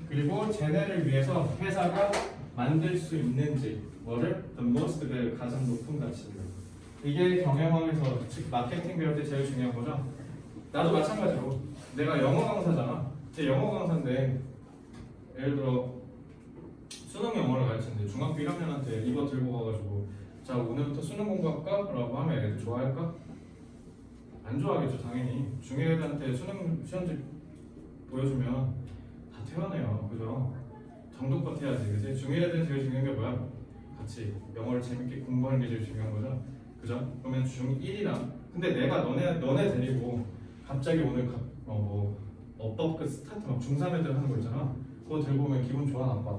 그리고 쟤네를 위해서 회사가 만들 수 있는지 뭐를? The most value, 가장 높은 가치를. 이게 경영학에서 즉 마케팅 배울 때 제일 중요한 거죠. 나도 마찬가지로 내가 영어 강사잖아. 제 영어 강사인데 예를 들어 수능 영어를 가르치는데 중학교 1학년한테 이거 들고 가가지고 자 오늘부터 수능 공부할까? 라고 하면 애들 좋아할까? 안 좋아하겠죠. 당연히 중1애들한테 수능 시험지 보여주면 다 퇴원해요. 그죠? 정도껏 해야지. 그치? 중1애들은 제일 중요한 게 뭐야? 같이 영어를 재밌게 공부하는 게 제일 중요한 거죠. 그죠? 그러면 중1이랑 근데 내가 너네 데리고 갑자기 오늘 업법 끝 스타트 막 중3 애들 하는 거 있잖아. 그거 들고 오면 기분 좋아 나빠?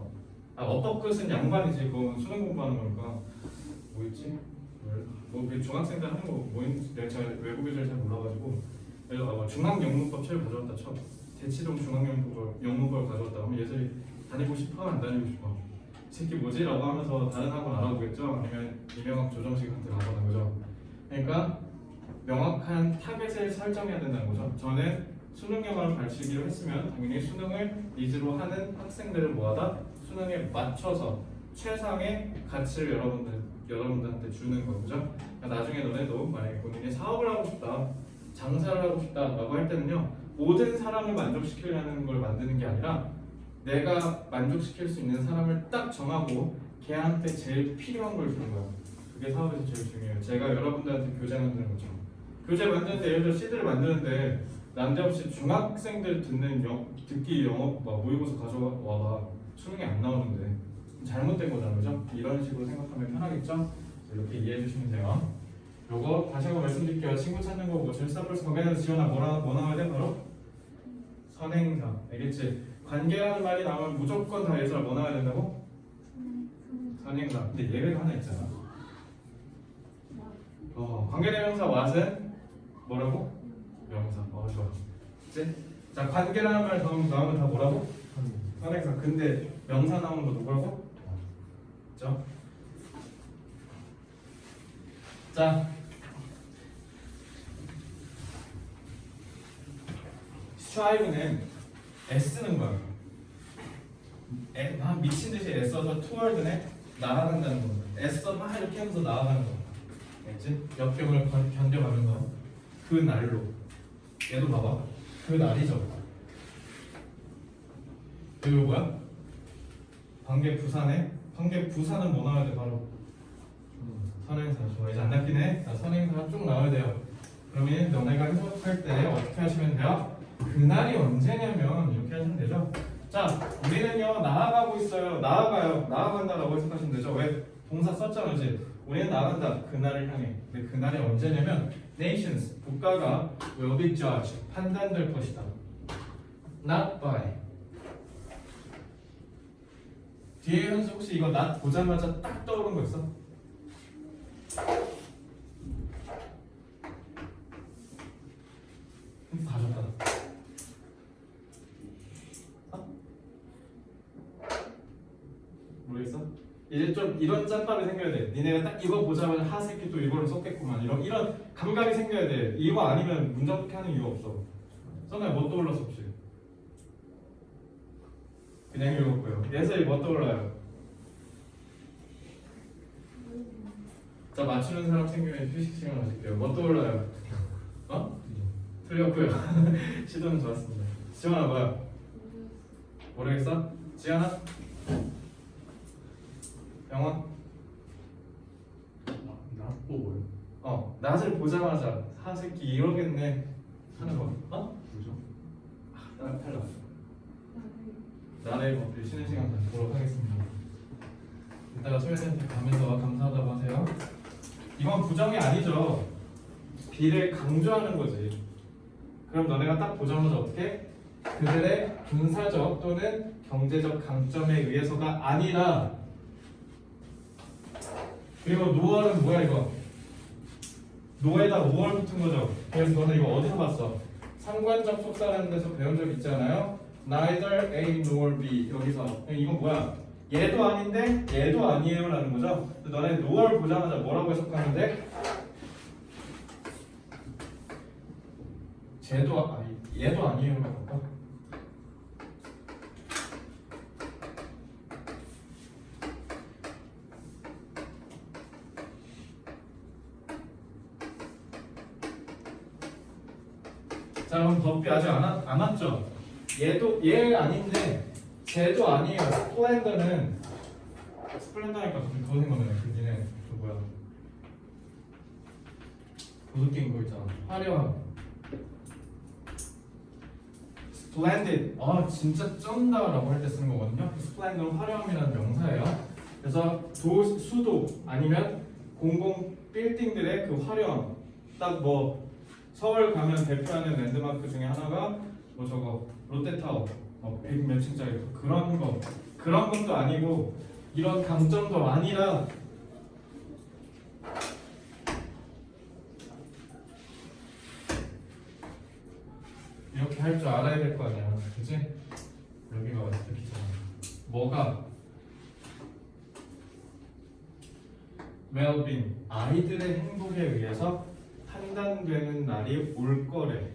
업법 끝은 양반이지. 그건 수능 공부하는 거니까 뭐 있지? 뭐 중학생들 하는 거 모임 내가 잘 외국어를 잘 몰라가지고 중앙영문법 책을 가져왔다 쳐. 대치동 중앙영문법을 가져왔다 하면 예술이 다니고 싶어 안 다니고 싶어? 이 새끼 뭐지? 라고 하면서 다른 학원 알아보겠죠? 아니면 이명학 조정식한테 가보는 거죠. 그러니까 명확한 타겟을 설정해야 된다는 거죠. 저는 수능 영어를 가르치기로 했으면 당연히 수능을 니즈로 하는 학생들을 모아다 수능에 맞춰서 최상의 가치를 여러분들한테 주는 거죠. 그러니까 나중에 너네도 만약에 본인이 사업을 하고 싶다, 장사를 하고 싶다라고 할 때는요, 모든 사람을 만족시키려는 걸 만드는 게 아니라 내가 만족시킬 수 있는 사람을 딱 정하고 걔한테 제일 필요한 걸 주는 거예요. 그게 사업에서 제일 중요해요. 제가 여러분들한테 교재 만드는 거죠. 교재 만드는데 예를 들어 CD를 만드는데 난데없이 중학생들 듣기 영어 모의고사 가져와봐 수능이 안 나오는데 잘못된 거잖아요, 그죠? 이런 식으로 생각하면 편하겠죠? 이렇게 이해해 주시면 돼요. 요거 다시 한번 말씀드릴게요. 친구 찾는 거 뭐 절사벌써 거기에서 지원아 뭐 나와야 돼? 바로 선행사. 알겠지? 관계라는 말이 나오면 무조건 다 얘들아 뭐 나와야 된다고? 선행사. 근데 예외가 하나 있잖아. 관계대명사 what은 뭐라고? 명사. 좋아. 그치? 자, 관계라는 말 나오면 다 뭐라고? 선행사. 근데 명사 나오는 거 누구라고? 그죠? 자, strive는 애쓰는 거야. 미친 듯이 애써서 투월드네 나아간다는 거. 애써 막 이렇게 하면서 나아가는 거. 알겠지? 역경을 견뎌가면서 그 날로. 얘도 봐봐. 그 날이죠. 그리고 뭐야? 관계 부사네. 관계 부사는 뭐 나와야 돼? 바로 선행사. 좋아. 이제 안 낚이네. 자, 선행사가 쭉 나와야 돼요. 그러면 너네가 해석할 때 어떻게 하시면 돼요? 그날이 언제냐면 이렇게 하시면 되죠. 자, 우리는요 나아가고 있어요. 나아간다라고 해석하시면 되죠. 왜? 동사 썼잖아, 이제. 우리는 나아간다. 그날을 향해. 근데 그날이 언제냐면 nations, 국가가 will be judged, 판단될 것이다. Not by. 뒤에 현수 혹시 이거 not 보자마자 딱 떠오른 거 있어? 다 줬다. 모르겠어? 이제 좀 이런 짬밥이 생겨야 돼. 니네가 딱 이거 보자마자 하새끼 또 이거를 썼겠구만. 이런 감각이 생겨야 돼. 이거 아니면 문장 그렇게 하는 이유 없어. 써나야 뭐 떠올랐어 혹시? 그냥 읽었고요. 예설이 뭐 떠올라요? 자, 맞추는 사람 생기면 휴식 시간 가질게요. 뭐 떠올라요? 틀렸고요. 시도는 좋았습니다. 지원아 뭐야? 모르겠어? 지연아? 영원? 나또 뭐요? 낯을 보자마자 하새끼 이러겠네 하는 거. 뭐죠? 나 탈락. 나를 뭐 쉬는 시간 갖도록 하겠습니다. 이따가 소연이한테 가면서 감사하다고 하세요. 이건 부정이 아니죠. B를 강조하는 거지. 그럼 너네가 딱 보자마자 어떻게? 그들의 군사적 또는 경제적 강점에 의해서가 아니라. 그리고 노월은 뭐야 이거? 노에다 5월 붙은 거죠. 그래서 너는 이거 어디서 봤어? 상관적 속사라는 데서 배운 적 있잖아요. Neither A nor B. 여기서 이건 뭐야? 얘도 아닌데 얘도 아니에요 라는 거죠. 너네 노월 보자마자 뭐라고 해석하면 돼? 얘도 아니에요 라고 할까? 자, 그럼 덧비 아직 안 왔죠? 얘 아닌데 쟤도 아니에요. 스플렌더니까 갑자기 그거 생각나네. 그지네. 그 뭐야? 도둑인 거 있잖아. 화려한. splendid. 진짜 쩐다라고 할 때 쓰는 거거든요. splendid는 화려함이라는 명사예요. 그래서 수도 아니면 공공 빌딩들의 그 화려함. 딱 뭐 서울 가면 대표하는 랜드마크 중에 하나가 뭐 저거 롯데타워 100몇 층짜리 그런 것도 아니고 이런 강점도 아니라 이렇게 할 줄 알아야 될 거 아니야, 그치? 여기가 어떻게 뭐가 well-being, 아이들의 행복에 의해서 판단되는 날이 올 거래.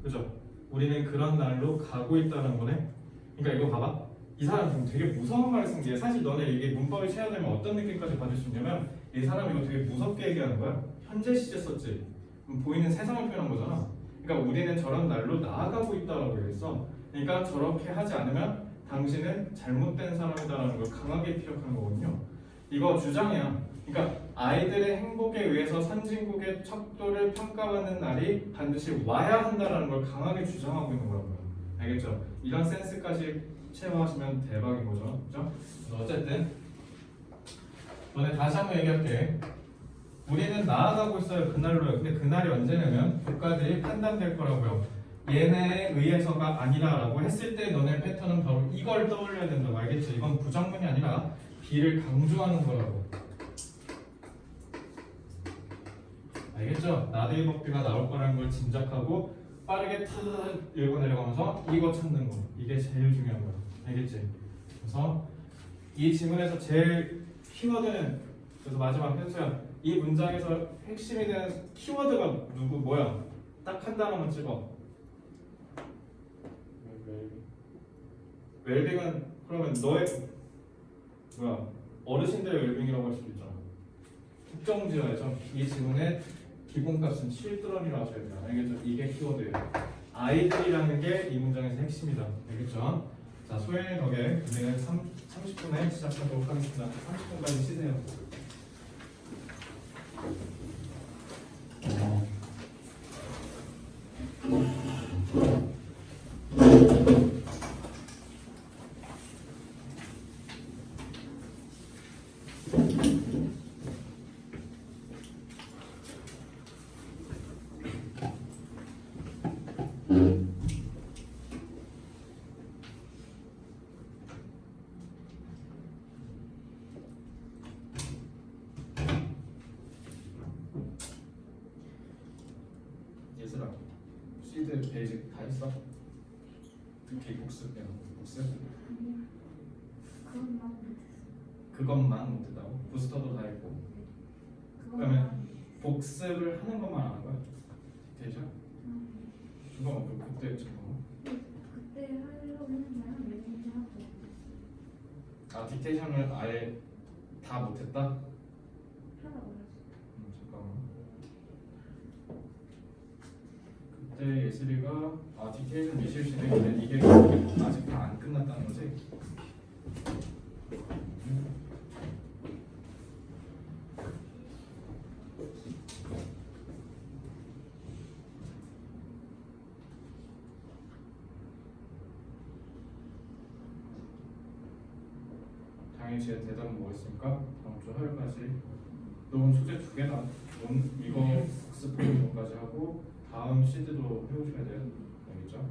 그죠? 우리는 그런 날로 가고 있다는 거네. 그러니까 이거 봐봐. 이 사람 지금 되게 무서운 말을 쓴 게 사실 너네 이게 문법을 채워야 되면 어떤 느낌까지 받을 수 있냐면 이 사람 이거 되게 무섭게 얘기하는 거야. 현재 시제 썼지. 보이는 세상을 표현한 거잖아. 그러니까 우리는 저런 날로 나아가고 있다라고 얘기했어. 그러니까 저렇게 하지 않으면 당신은 잘못된 사람이다라는 걸 강하게 피력한 거거든요. 이거 주장이야. 그러니까 아이들의 행복에 의해서 선진국의 척도를 평가받는 날이 반드시 와야 한다라는 걸 강하게 주장하고 있는 거라고요. 알겠죠? 이런 센스까지 체화하시면 대박인 거죠. 그죠? 어쨌든 너네 다시 한번 얘기할게. 우리는 나아가고 있어요. 그날로요. 근데 그날이 언제냐면 국가들이 판단될 거라고요. 얘네에 의해서가 아니라라고 했을 때 너네 패턴은 바로 이걸 떠올려야 된다고. 알겠지? 이건 부정문이 아니라 B를 강조하는 거라고. 알겠죠? 나데이 법비가 나올 거라는 걸 짐작하고 빠르게 탁 읽고 내려가면서 이거 찾는 거. 이게 제일 중요한 거야. 알겠지? 그래서 이 지문에서 제일 키워드는 그래서 마지막 현수야. 이 문장에서 핵심이 되는 키워드가 누구 뭐야? 딱 한 단어만 찍어. 웰빙은 그러면 너의 뭐야? 어르신들의 웰빙이라고 할 수도 있잖아. 특정 지어야죠. 이 지문의 기본값은 children이라고 하셔야 돼요. 알겠죠? 이게 키워드예요. 아이들이라는 게 이 문장에서 핵심이다. 알겠죠? 자, 소연의 덕에 우리는 30분에 시작하도록 하겠습니다. 30분까지 쉬세요. 예슬아, 시드 베이직 다 했어? 특히 복습, 복습? 그것만 못했다고? 부스터도 다 했고. 그러면 복습을 하는 것만 안 한 거야? 되죠? 그거 그때 저거. 그때 하려고 했는데 메모지 하고. 아, 딕테이션을 아예 다 못했다? 하라고 했어. 잠깐만. 그때 예슬이가 딕테이션 미실시네. 근데 이게 아직 다 안 끝났다는 거지? 당연히 제 대답은 뭐였습니까? 다음 주 화요일까지 너 숙제 2개다. 이거 복습 부분까지 하고 다음 시드도 해오셔야 돼요. 알겠죠?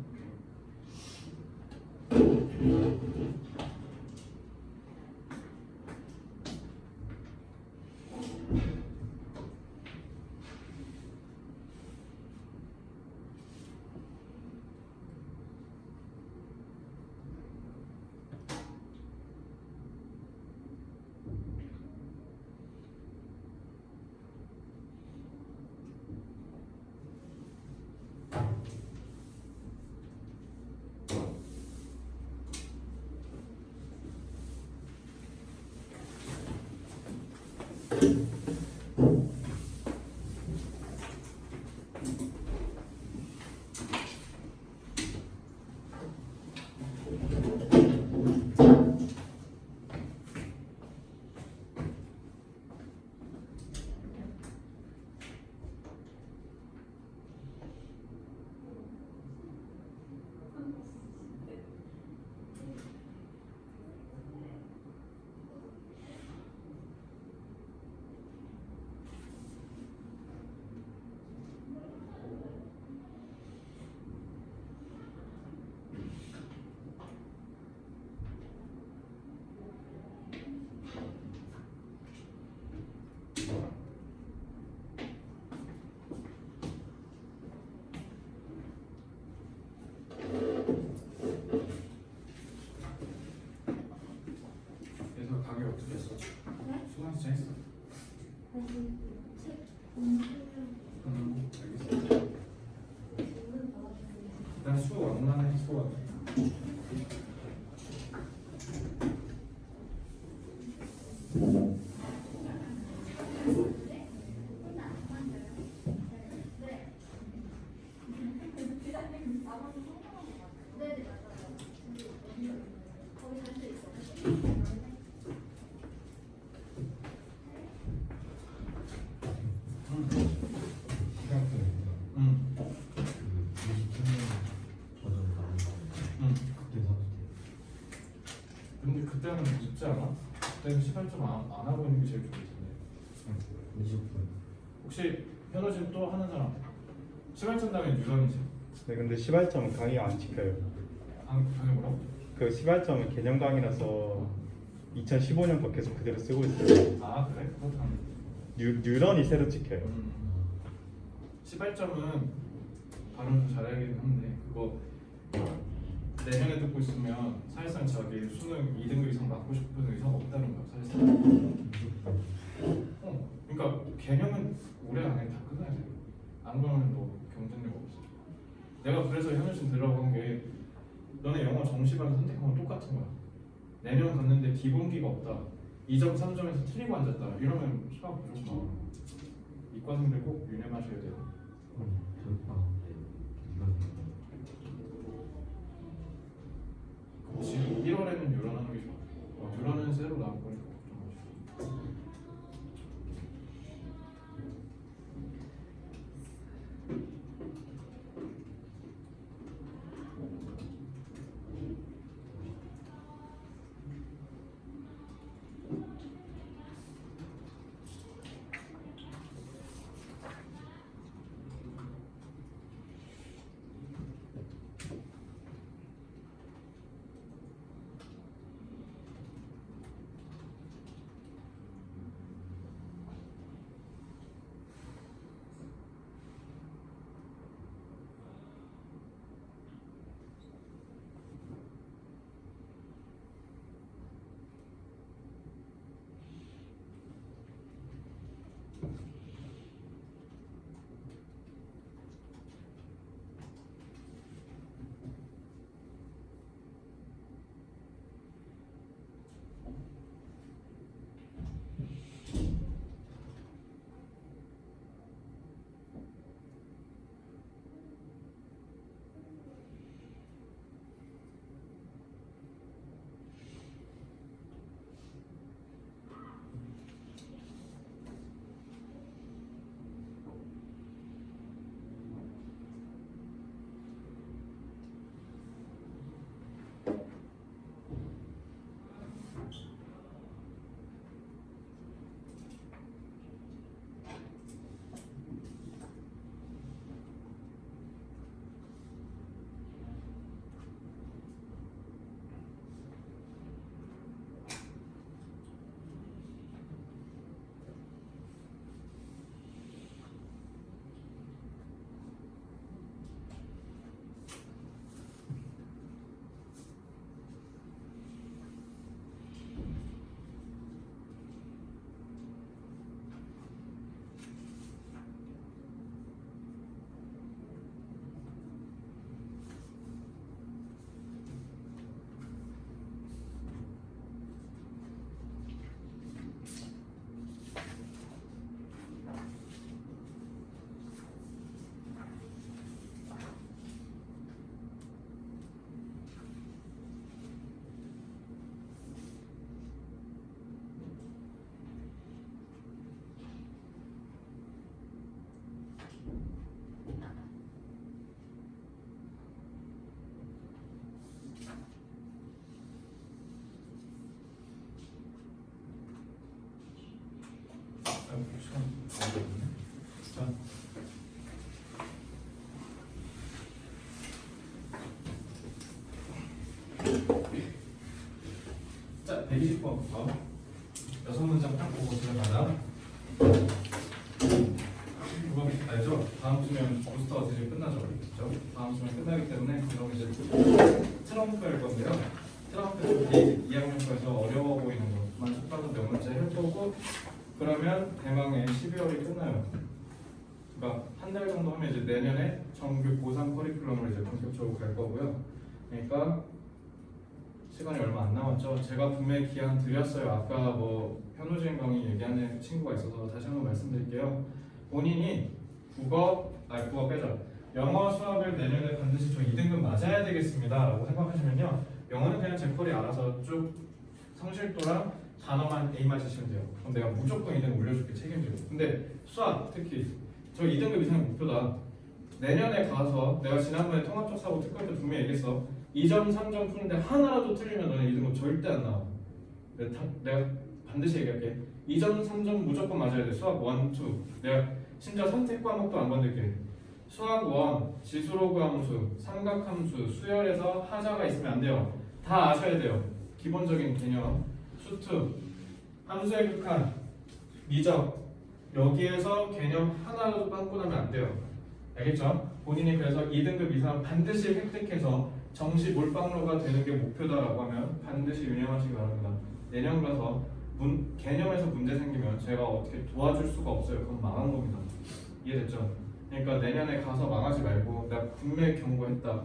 난 수 왕만해 수 왕. 시간표입니다. 응. 그 23년 버전 나온 거 응. 그때 사도 돼요. 근데 그때는 늦지 않아? 그때는 시간 좀 안 하고 있는 게 제일 좋겠는데. 20분. 혹시 현호진 또 하는 사람? 시발점 다음에 유선이지? 네, 근데 시발점은 강의가 안 찍혀요. 방에 뭐라고? 그 시발점은 개념 강의라서 2015년 거 계속 그대로 쓰고 있어요. 아 그래? 그것도 안 돼. 뉴런이 새로 찍혀요. 시발점은 발음 좀 잘해야겠긴 한데 그거 내년에 듣고 있으면 사실상 저기 수능 2등급 이상 맞고 싶은 의사가 없다는 거야 사실상. 그러니까 개념은 올해 안에 다 끝나야 돼. 안 그러면 너 경쟁력 없어. 내가 그래서 현우씨 들으라고 한 게 너네 영어 정시반 선택하면 똑같은 거야. 내년 갔는데 기본기가 없다. 2점 3점에서 틀리고 앉았다. 이러면 수학 무조건 나와. 이과생들 꼭 유념하셔야 돼요. 지금 1월에는 유런하는 게 좋아. 유런은 새로 나올 거니까 걱정 마시고. 시간 안 되네. 자. 자, 120번 다음 6문장 딱 보고 들어가자. 그거 알죠? 다음 주면 부스터가 드디어 끝나죠. 그렇죠? 다음 주면 끝나기 때문에 그럼 이제 트럼프일 건데요. 트럼프 2학년 거에서 어려워 보이는 것만 촉박은 몇 문제 해보고 그러면 대망의 12월이 끝나요. 그러니까 한 달 정도 하면 이제 내년에 정규 고3 커리큘럼을 이제 본격적으로 갈 거고요. 그러니까 시간이 얼마 안 남았죠. 제가 분명히 기한 드렸어요. 아까 뭐 현우진 강의 얘기하는 친구가 있어서 다시 한번 말씀드릴게요. 본인이 국어 빼자. 영어 수학을 내년에 반드시 저 2등급 맞아야 되겠습니다 라고 생각하시면요, 영어는 그냥 제 컬이 알아서 쭉 성실도랑 단어만 A 맞으시면 돼요. 그럼 내가 무조건 2등급 올려줄게, 책임지고. 근데 수학 특히 저 2등급 이상 목표다. 내년에 가서 내가 지난번에 통합적 사고 특강 때 분명히 얘기했어. 2점 3점 푸는데 하나라도 틀리면 너는 2등급 절대 안 나와. 내가 반드시 얘기할게. 2점 3점 무조건 맞아야 돼. 수학 1, 2. 내가 심지어 선택 과목도 안 건들게. 수학 1, 지수로그 함수, 삼각함수, 수열에서 하자가 있으면 안 돼요. 다 아셔야 돼요. 기본적인 개념. 수투, 함수의 극한, 미적, 여기에서 개념 하나라도 빵꾸 나면 안 돼요. 알겠죠? 본인이 그래서 2등급 이상 반드시 획득해서 정시 몰빵로가 되는 게 목표다라고 하면 반드시 유념하시기 바랍니다. 내년 가서 개념에서 문제 생기면 제가 어떻게 도와줄 수가 없어요. 그건 망한 겁니다. 이해됐죠? 그러니까 내년에 가서 망하지 말고 내가 분명히 경고했다.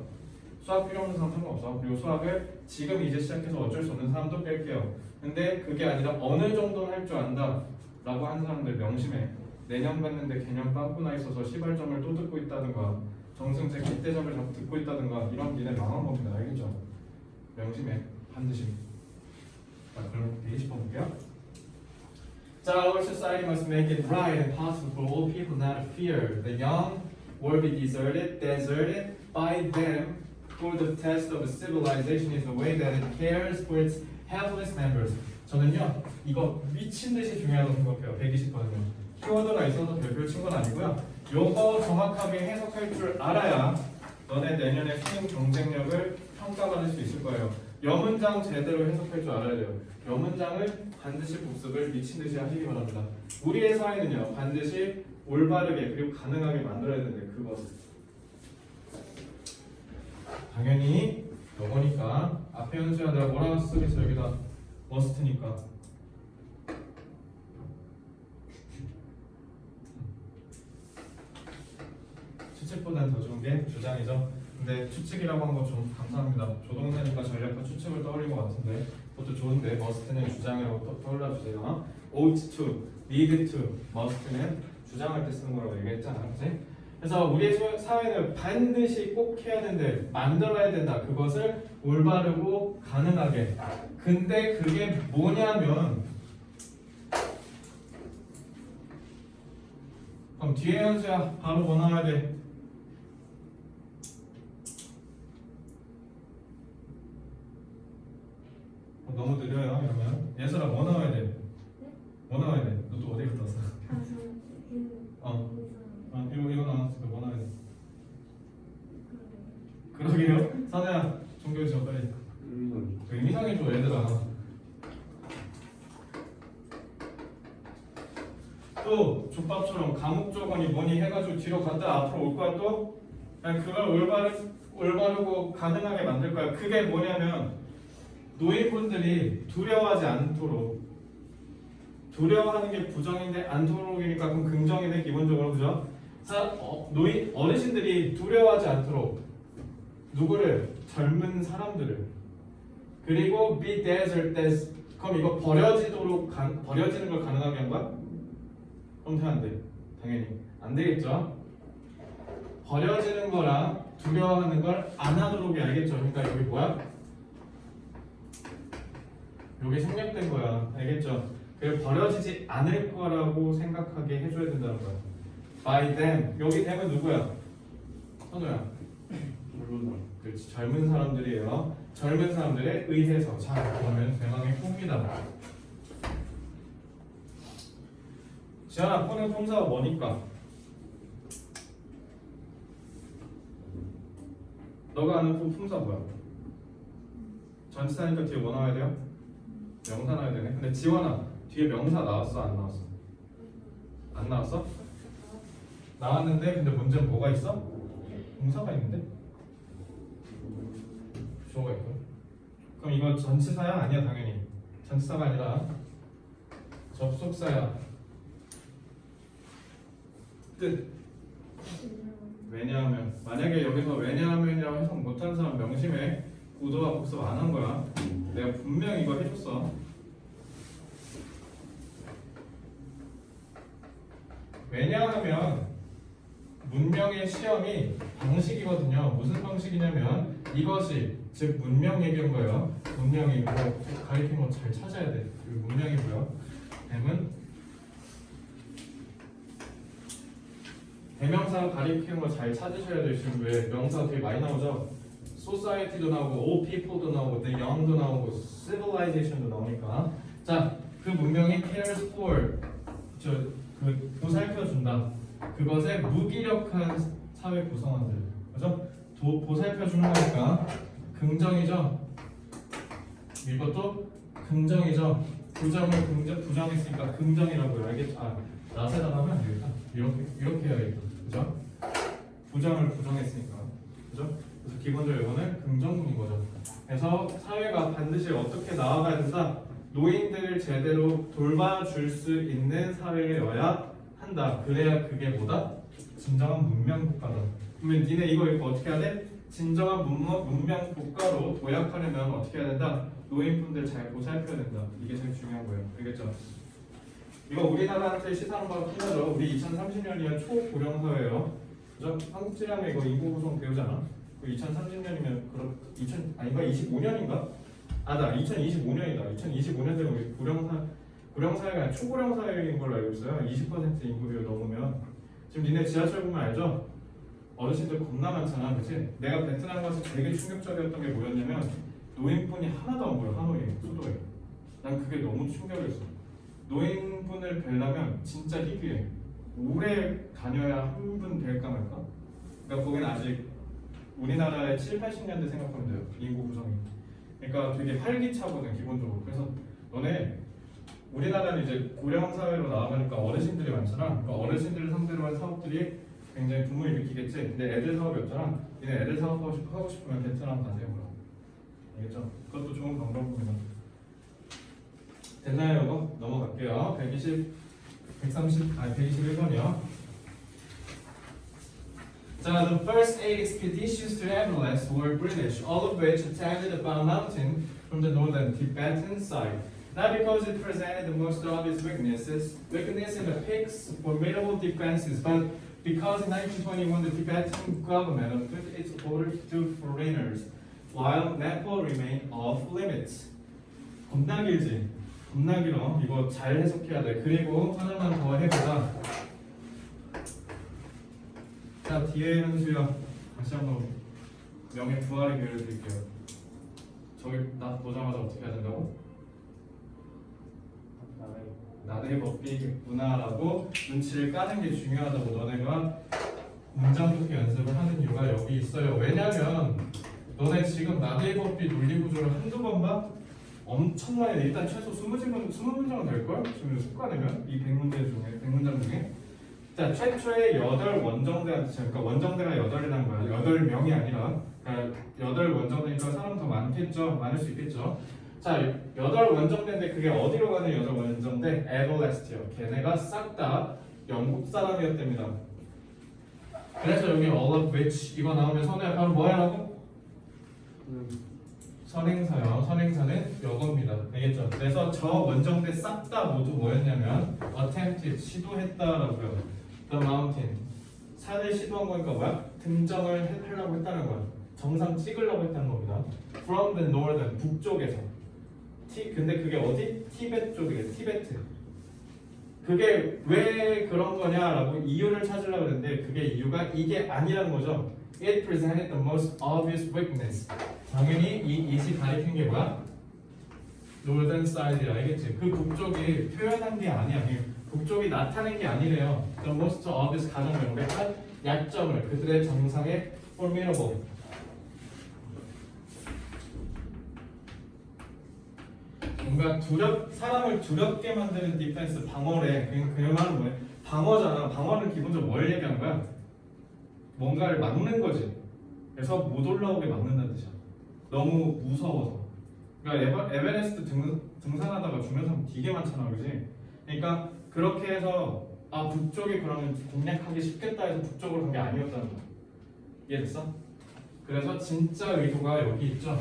수학 필요 없는 사람 상관없어. 그리고 수학을 지금 이제 시작해서 어쩔 수 없는 사람도 뺄게요. 근데 그게 아니라 어느 정도는 할 줄 안다 라고 하는 사람들 명심해. 내년 갔는데 개념 빵꾸 나 있어서 시발점을 또 듣고 있다든가 정승재 기대점을 자꾸 듣고 있다든가 이런 니네 망한 겁니다. 알겠죠? 명심해. 반드시. 자, 그럼 20번 볼게요. 자, our society must make it right and possible for all people not to fear. The young will be deserted by them. For the test of civilization is the way that it cares for its helpless members. 저는요, 이거 미친 듯이 중요하다고 생각해요. 120거든요. 키워드가 있어서 별표 친 건 아니고요. 요거 정확하게 해석할 줄 알아야 너네 내년에 수능 경쟁력을 평가받을 수 있을 거예요. 여문장 제대로 해석할 줄 알아야 돼요. 여문장을 반드시 복습을 미친 듯이 하시기 바랍니다. 우리의 사회는요, 반드시 올바르게 그리고 가능하게 만들어야 되는데 그것 당연히 요거니까 앞에 현수야 내가 뭐라고 쓰겠어. 여기다 머스트니까 추측보다는 더 좋은 게 주장이죠. 근데 추측이라고 한 거 좀 감사합니다. 조동사니까 전략과 추측을 떠올린 것 같은데 그것도 좋은데 머스트는 주장이라고 떠올려주세요. ought to, need to, must는 주장할 때 쓰는 거라고 얘기했잖아, 그치? 그래서 우리의 사회는 반드시 꼭 해야 되는데 만들어야 된다. 그것을 올바르고 가능하게. 근데 그게 뭐냐면 그럼 뒤에 현수야 바로 뭐 나와야 돼? 너무 느려요. 이러면 예슬아 뭐 나와야 돼? 뭐 나와야 돼? 너 또 어디 갔다 왔어? 이거 나왔으니까 뭐 나와야 돼? 그러게요. 사나야 종교 줘 빨리. 의미상이 줘 얘들아. 또 족밥처럼 가목적어니 뭐니 해가지고 뒤로 갔다 앞으로 올 거야 또? 그냥 그걸 올바르고 가능하게 만들 거야. 그게 뭐냐면 노인분들이 두려워하지 않도록. 두려워하는 게 부정인데 않도록이니까 그럼 긍정이네 기본적으로. 그죠? 어르신들이 두려워하지 않도록 누구를? 젊은 사람들을. 그리고 be deserted. 그럼 이거 버려지는 걸 가능하게 한 거야? 그럼 돼 안 돼? 당연히 안 되겠죠? 버려지는 거랑 두려워하는 걸 안 하도록이 알겠죠? 그러니까 여기 뭐야? 여기 생략된 거야. 알겠죠? 그리고 버려지지 않을 거라고 생각하게 해줘야 된다는 거야. by them. 여기 them은 누구야? 선우야. 그렇지. 젊은 사람들이에요. 젊은 사람들에 의해서. 자, 그러면 대망의 폼이다. 지현아, 폰의 품사가 뭐니까? 너가 아는 품사 뭐야? 전치사니까 뒤에 뭐 나와야 돼요? 명사 나와야 되네. 근데 지원아, 뒤에 명사 나왔어? 안 나왔어? 안 나왔어? 나왔는데 근데 문제는 뭐가 있어? 동사가 있는데? 주어가 있고. 그럼 이거 전치사야? 아니야 당연히. 전치사가 아니라 접속사야. 뜻. 왜냐하면 만약에 여기서 왜냐하면이라고 해석 못한 사람 명심해. 구도와 복습 안 한 거야. 내가 분명히 이거 해줬어. 왜냐하면 문명의 시험이 방식이거든요. 무슨 방식이냐면 이것이 즉 문명 얘기한 거예요. 문명이 뭐 가리킨 거 잘 찾아야 돼. 문명이고요. 대명사 가리키는 거 잘 찾으셔야 돼요. 지금 왜 명사 되게 많이 나오죠? society도 나오고 all people도 나오고 the young도 나오고 civilization도 나오니까 자, 그 문명이 cares for 그 보살펴준다. 그것의 무기력한 사회 구성원들, 그죠? 보살펴주는 거니까 긍정이죠. 이것도 긍정이죠. 부정했으니까 긍정이라고요. 알겠죠? 나세다 하면 안 되겠다. 이렇게 해야겠다. 그죠? 부정을 부정했으니까. 그죠? 그래서 기본적으로 이거는 긍정문인 거죠. 그래서 사회가 반드시 어떻게 나아가야 된다. 노인들을 제대로 돌봐줄 수 있는 사회여야 한다. 그래야 그게 뭐다? 진정한 문명 국가다. 그러면 니네 이거 어떻게 해야 돼? 진정한 문명 국가로 도약하려면 어떻게 해야 된다? 노인분들 잘 보살펴야 된다. 이게 제일 중요한 거예요. 알겠죠? 이거 우리나라한테 시사하는 거랑 틀려져. 우리 2030년이면 초고령 사회예요. 그죠? 한국 지량에 이거 인구 구성 배우잖아. 2030년이면 그럼 25년인가? 나 2025년이다. 2025년 되면 우리 고령 사회가 아니라 초고령 사회인 걸로 알고 있어요. 20% 인구율 넘으면. 지금 니네 지하철 보면 알죠? 어르신들 겁나 많잖아, 그치? 내가 베트남 가서 되게 충격적이었던 게 뭐였냐면 노인분이 하나도 안 보여, 하노이 수도에. 난 그게 너무 충격이었어. 노인분을 뵈려면 진짜 희귀해. 오래 다녀야 한 분 뵐까 말까? 그러니까 거기는 아직 우리나라의 7, 80년대 생각하면 돼요. 인구 구성이. 그러니까 되게 활기차거든 기본적으로. 그래서 너네 우리나라는 이제 고령 사회로 나아가니까 어르신들이 많잖아. 그러니까 어르신들을 상대로 한 사업들이 굉장히 붐을 일으키겠지. 근데 애들 사업이 없잖아. 니네 애들 사업 하고 싶으면 베트남 가세요. 그럼. 알겠죠? 그것도 좋은 방법입니다. 됐나요 이거? 넘어갈게요. 121번이요. 자, the first 8 expeditions to Everest were British, all of which attacked the Ban Mountain from the northern Tibetan side. Not because it presented the most obvious weakness in the peak's formidable defenses, but because in 1921 the Tibetan government opened its borders to foreigners, while Nepal remained off limits. 겁나 길지? 겁나 길어. 이거 잘 해석해야 돼. 그리고 하나만 더 해보자. 자, 뒤에 현수요. 다시 한번 명예 부활의 기회를 드릴게요. 저기 나 보자마자 어떻게 해야 된다고? 나의 법이겠구나라고 눈치를 까는 게 중요하다고. 너네가 문장 듣기 연습을 하는 이유가 여기 있어요. 왜냐면 너네 지금 나의 법비 논리구조를 한두 번 봐? 엄청 많이 돼. 일단 최소 20문장은 될걸? 지금 속가내면 이 100문장 중에 자, 최초의 8원정대한테, 그러니까 원정대가 8이라는 거야. 8명이 아니라. 그러니까 8원정대니까 사람 더 많겠죠? 많을 수 있겠죠? 자, 8원정대인데 그게 어디로 가는 8원정대? 에버레스트요. 걔네가 싹 다 영국 사람이었답니다. 그래서 여기 all of which 이거 나오면 선우야 바로 뭐 하라고? 선행사요. 선행사는 여겁니다. 알겠죠? 그래서 저 원정대 싹 다 모두 뭐였냐면 attempted, 시도했다라고요. The mountain, 산을 시도한 거니까 뭐야? 등정을 하려고 했다는 거야. 정상 찍으려고 했다는 겁니다. From the northern, 북쪽에서. 근데 그게 어디? 티베트 쪽이래. 티베트. 그게 왜 그런 거냐라고 이유를 찾으려고 했는데 그게 이유가 이게 아니라는 거죠. It presented the most obvious weakness. 당연히 이 it이 가리킨 게 뭐야? Northern side이라. 알겠지? 그 북쪽이 표현한 게 아니야. 북쪽이 나타낸 게 아니래요. The most obvious 가장 명백한 약점을 그들의 정상의 formidable. 뭔가 사람을 두렵게 만드는 디펜스, 방어래. 그 말은 뭐야? 방어잖아. 방어는 기본적으로 뭘 얘기한 거야? 뭔가를 막는 거지. 그래서 못 올라오게 막는다는 뜻이야. 너무 무서워서. 그러니까 에베레스트 등산하다가 죽는 사람 되게 많잖아, 그지? 그러니까 그렇게 해서 북쪽이 그러면 공략하기 쉽겠다 해서 북쪽으로 간 게 아니었다는 거야. 이해됐어? 그래서 진짜 의도가 여기 있죠.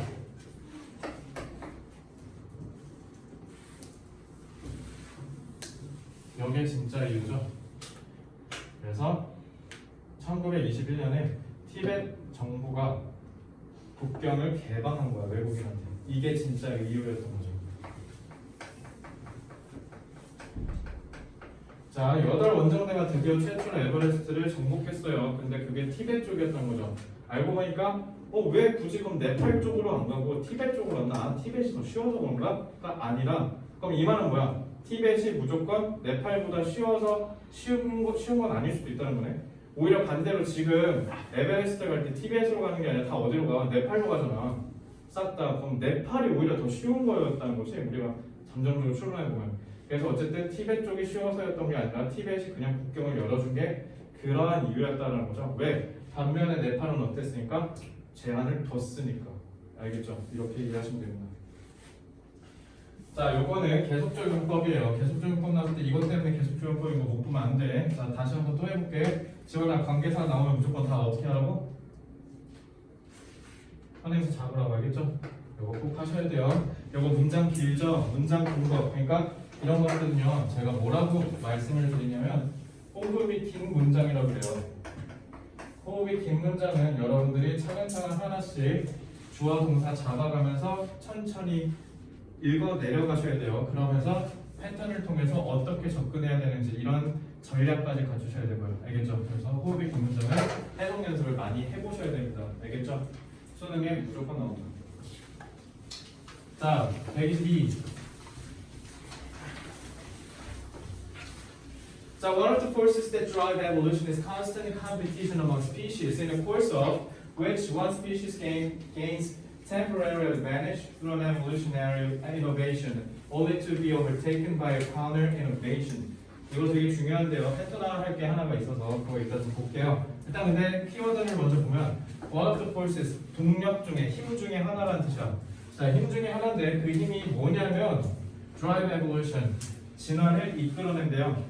여기에 진짜 이유죠. 그래서 1921년에 티벳 정부가 국경을 개방한 거야, 외국인한테. 이게 진짜 이유였던 거죠. 자, 8원정대가 드디어 최초로 에베레스트를 정복했어요. 근데 그게 티벳 쪽이었던 거죠. 알고 보니까 왜 굳이 그럼 네팔 쪽으로 안 가고 티벳 쪽으로 갔나? 티벳이 더 쉬워서 그런가?가 아니라 그럼 이 말은 뭐야? 티벳이 무조건 네팔보다 쉬운 건 아닐 수도 있다는 거네. 오히려 반대로 지금 에베레스트 갈 때 티벳으로 가는 게 아니라 다 어디로 가? 네팔로 가잖아. 싹 다. 그럼 네팔이 오히려 더 쉬운 거였다는 거지. 우리가 잠정적으로 추론해 보면. 그래서 어쨌든 티벳 쪽이 쉬워서였던 게 아니라 티벳이 그냥 국경을 열어준 게 그러한 이유였다는 거죠. 왜? 반면에 네팔은 어땠으니까? 제한을 뒀으니까. 알겠죠? 이렇게 이해하시면 됩니다. 자, 요거는 계속적용법이에요. 계속적용법 나올 때 이것 때문에 계속적용법인 거 못 보면 안 돼. 자, 다시 한번 또 해볼게. 지원아, 관계사 나오면 무조건 다 어떻게 하라고? 선행사 잡으라고. 알겠죠? 요거 꼭 하셔야 돼요. 요거 문장 길죠? 문장 근거. 그러니까 이런 것들은요, 제가 뭐라고 말씀을 드리냐면 호흡이 긴 문장이라고 그래요. 호흡이 긴 문장은 여러분들이 차근차근 하나씩 주어 동사 잡아가면서 천천히 읽어 내려가셔야 돼요. 그러면서 패턴을 통해서 어떻게 접근해야 되는지 이런 전략까지 갖추셔야 되고요. 알겠죠? 그래서 호흡이 긴 문장은 해석 연습을 많이 해보셔야 됩니다. 알겠죠? 수능에 무조건 나옵니다. 자, 122. So one of the forces that drive evolution is constant competition among species, in the course of which one species gains temporary advantage through an evolutionary innovation, only to be overtaken by a counter innovation. 이거 되게 중요한데요. 패턴화 할 게 하나가 있어서 그거 이따 좀 볼게요. 일단 근데 키워드를 먼저 보면 one of the forces, 동력 중에, 힘 중에 하나라는 뜻이야. 자, 힘 중에 하나인데 그 힘이 뭐냐면 drive evolution, 진화를 이끌어낸대요.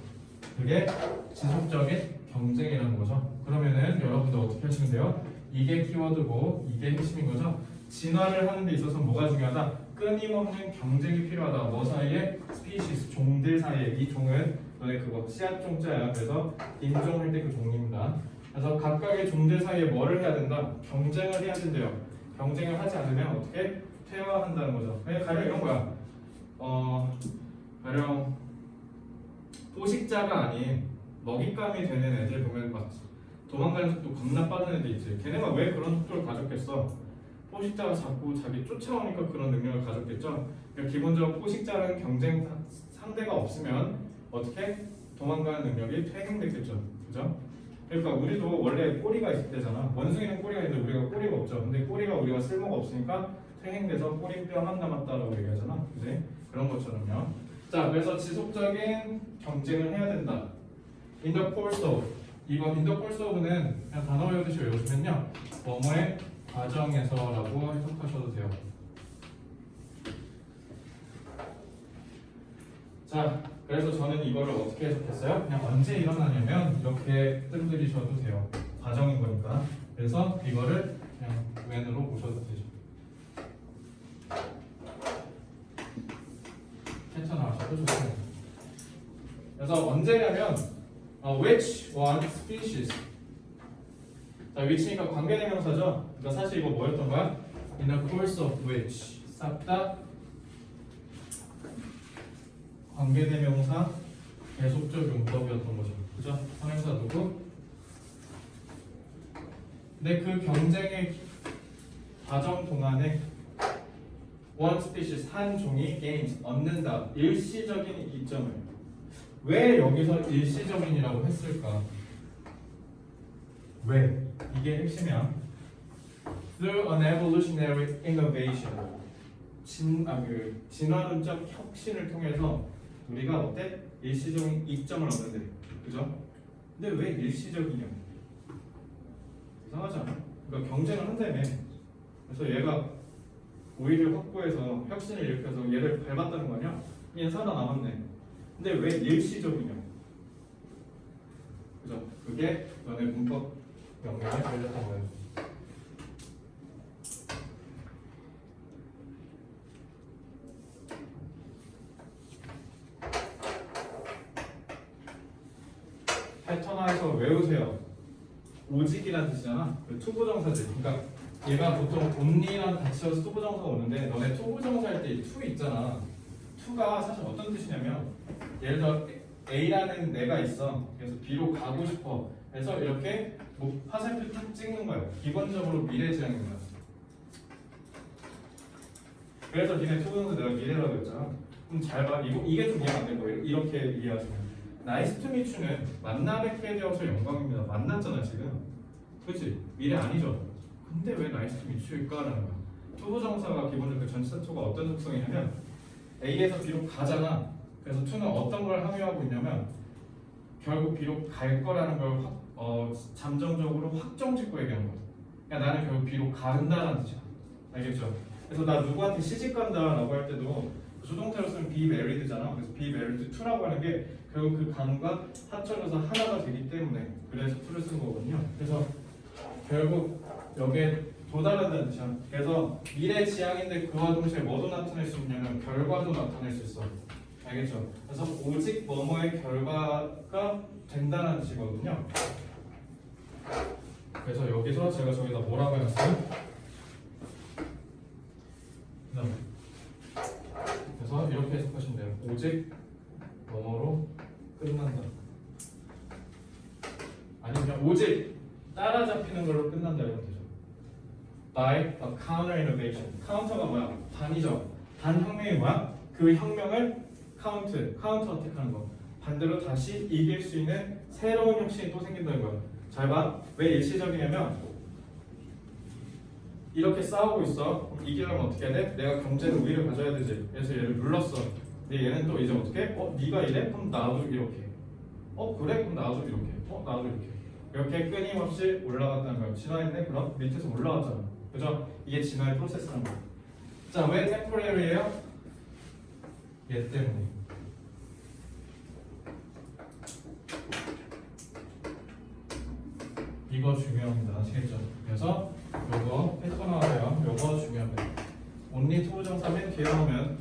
그게 지속적인 경쟁이라는 거죠. 그러면은 여러분들 어떻게 하시면 돼요? 이게 키워드고 이게 핵심인 거죠. 진화를 하는 데 있어서 뭐가 중요하다? 끊임없는 경쟁이 필요하다. 뭐 사이에? 스피시스, 종들 사이에. 이 종은 너네 그거 씨앗 종자야. 그래서 인종할 때 그 종입니다. 그래서 각각의 종들 사이에 뭐를 해야 된다? 경쟁을 해야 된대요. 경쟁을 하지 않으면 어떻게? 퇴화한다는 거죠. 그냥 가령 이런 거야. 가령 포식자가 아닌 먹잇감이 되는 애들 보면 막 도망가는 속도 겁나 빠른 애들 있지. 걔네가 왜 그런 속도를 가졌겠어? 포식자가 자꾸 자기 쫓아오니까 그런 능력을 가졌겠죠. 그러니까 기본적으로 포식자라는 경쟁 상대가 없으면 어떻게 도망가는 능력이 퇴행됐겠죠. 그죠? 그러니까 우리도 원래 꼬리가 있을 때잖아. 원숭이는 꼬리가 있는데 우리가 꼬리가 없죠. 근데 꼬리가 우리가 쓸모가 없으니까 퇴행돼서 꼬리뼈만 남았다라고 얘기하잖아. 그지? 그런 것처럼요. 자, 그래서 지속적인 경쟁을 해야 된다. In the course of. 이거 in the course of는 그냥 단어 외우듯이 외우시면요. 뭐뭐의 과정에서라고 해석하셔도 돼요. 자, 그래서 저는 이거를 어떻게 해석했어요? 그냥 언제 일어나냐면 이렇게 뜸들이셔도 돼요. 과정인 거니까. 그래서 이거를 그냥 when으로 보셔도 되죠. 괜찮아하셔도 좋습니다. 그래서 언제냐면 which one species. 자, which니까 관계대명사죠. 그러니까 사실 이거 뭐였던 거야? In the course of which. 싹 다 관계대명사 계속적 용법이었던 거죠. 그죠? 선행사 누구? 근데 그 경쟁의 과정 동안에 one species, 한 종이 gains, 얻는다. 일시적인 이점을. 왜 여기서 일시적인이라고 했을까? 왜? 이게 핵심이야. Through an evolutionary innovation. 진화론적 혁신을 통해서 우리가 어때? 일시적인 이점을 얻는데. 그죠? 근데 왜 일시적이냐? 이상하지 않아? 그러니까 경쟁을 한다며. 그래서 얘가 오히려 확보해서 혁신을 일으켜서 얘를 밟았다는 거 아니야? 얘 살아남았네. 근데 왜 일시적이냐? 그죠? 그게 너네 문법 명령에 걸렸던 거예요. 따라서 외우세요. 오직이라는 뜻이잖아. 그 투부정사들. 그러니까 얘가 보통 only랑 같이 해서 투부정사가 오는데 너네 투부정사 할 때 to 있잖아. to가 사실 어떤 뜻이냐면 예를 들어 A라는 내가 있어. 그래서 B로 가고 싶어. 그래서 이렇게 뭐 화살표 탁 찍는 거예요. 기본적으로 미래지향입니다. 그래서 니네 투부정사 내가 미래라고 했잖아. 그럼 잘 봐. 이게 좀 이해가 안 된 거예요. 이렇게 이해하시면. 나이스 투 미추는 만나 뵙게 되어서 영광입니다. 만났잖아 지금. 그렇지? 미래 아니죠? 근데 왜 나이스 투 미추일까라는 거야. 투부정사가 기본적으로 전치사 투가 어떤 속성이냐면 A에서 B로 가잖아. 그래서 투는 어떤 걸 함유하고 있냐면 결국 B로 갈 거라는 걸 잠정적으로 확정짓고 얘기하는 거야. 그러니까 나는 결국 B로 간다라는 뜻이야. 알겠죠? 그래서 나 누구한테 시집 간다라고 할 때도 수동태로 쓰면 be married잖아. 그래서 be married to라고 하는 게 결국 그 간과 합쳐져서 하나가 되기 때문에 그래서 to를 쓴 거거든요. 그래서 결국 여기에 도달한다는 뜻이야. 그래서 미래 지향인데 그와 동시에 뭐도 나타낼 수 있냐면 결과도 나타낼 수 있어. 알겠죠? 그래서 오직 뭐뭐의 결과가 된다는 뜻이거든요. 그래서 여기서 제가 저기다 뭐라고 해놨어요? 그래서 이렇게 해석하시면 돼요. 오직 뭐뭐로 끝난다. 아니면 그냥 오직 따라잡히는 걸로 끝난다 이러면 되죠. By a counter innovation. 카운터가 뭐야? 단이죠. 단 혁명이 뭐야? 그 혁명을 카운터 어택하는 거. 반대로 다시 이길 수 있는 새로운 혁신이 또 생긴다는 거야. 잘 봐. 왜 일시적이냐면 이렇게 싸우고 있어. 그럼 이기려면 어떻게 해야 돼? 내가 경제는 우위를 가져야 되지. 그래서 얘를 눌렀어. 근데 얘는 또 이제 어떻게? 네가 이래? 그럼 나도 이렇게. 그래? 그럼 나도 이렇게. 나도 이렇게. 이렇게 끊임없이 올라갔다는 거야. 진화했네? 그럼 밑에서 올라갔잖아. 그죠? 이게 진화의 프로세스라는 거야. 자, 왜 템포레리예요? 얘 때문에. 이거 중요합니다. 아시겠죠? 그래서 요거 패턴화하세요. 요거 중요합니다. only 투부정사면 개요하면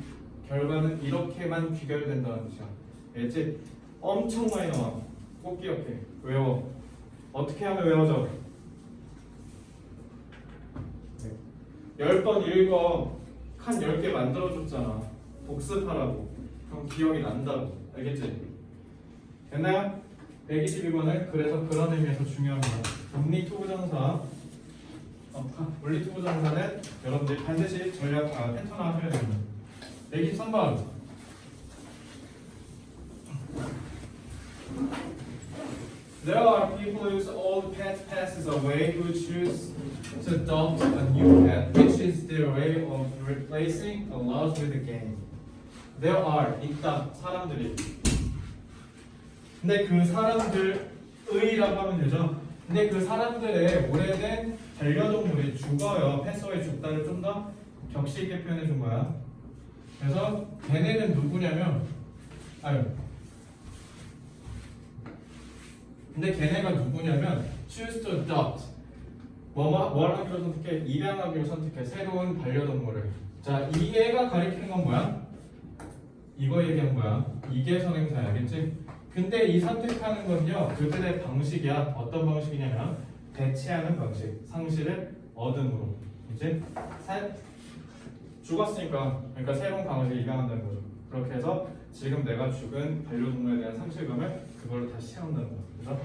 결과는 이렇게만 귀결된다는 뜻이야. 알겠지? 엄청 많이 나와. 꼭 기억해. 외워. 어떻게 하면 외워져? 10번 읽어. 칸 10개 만들어줬잖아. 복습하라고. 그럼 기억이 난다고. 알겠지? 됐나요? 122번은 그래서 그런 의미에서 중요합니다. only 투부정사 원리 투부정사는 여러분들이 반드시 패턴화 하셔야 됩니다. 123번 There are people whose old pet passes away who choose to adopt a new pet, which is their way of replacing a loss with a gain. There are 있다 사람들이. 근데 그 사람들의라고 하면 되죠. 근데 그 사람들의 오래된 반려동물이 죽어요. 패스어의 죽다를 좀 더 격식 있게 표현해 준 거야. 그래서 걔네는 누구냐면 근데 걔네가 누구냐면 choose to adopt 뭘 하기로 선택해? 입양하기로 선택해. 새로운 반려동물을. 자, 이 애가 가리키는 건 뭐야? 이거 얘기한 거야. 이게 선행사야. 알겠지? 근데 이 선택하는 건요 그들의 방식이야. 어떤 방식이냐면 대체하는 방식. 상실을 얻음으로. 이제 죽었으니까 그러니까 새로운 방식을 입양한다는 거죠. 그렇게 해서 지금 내가 죽은 반려동물에 대한 상실감을 그걸로 다시 채운다는 거죠. 그죠?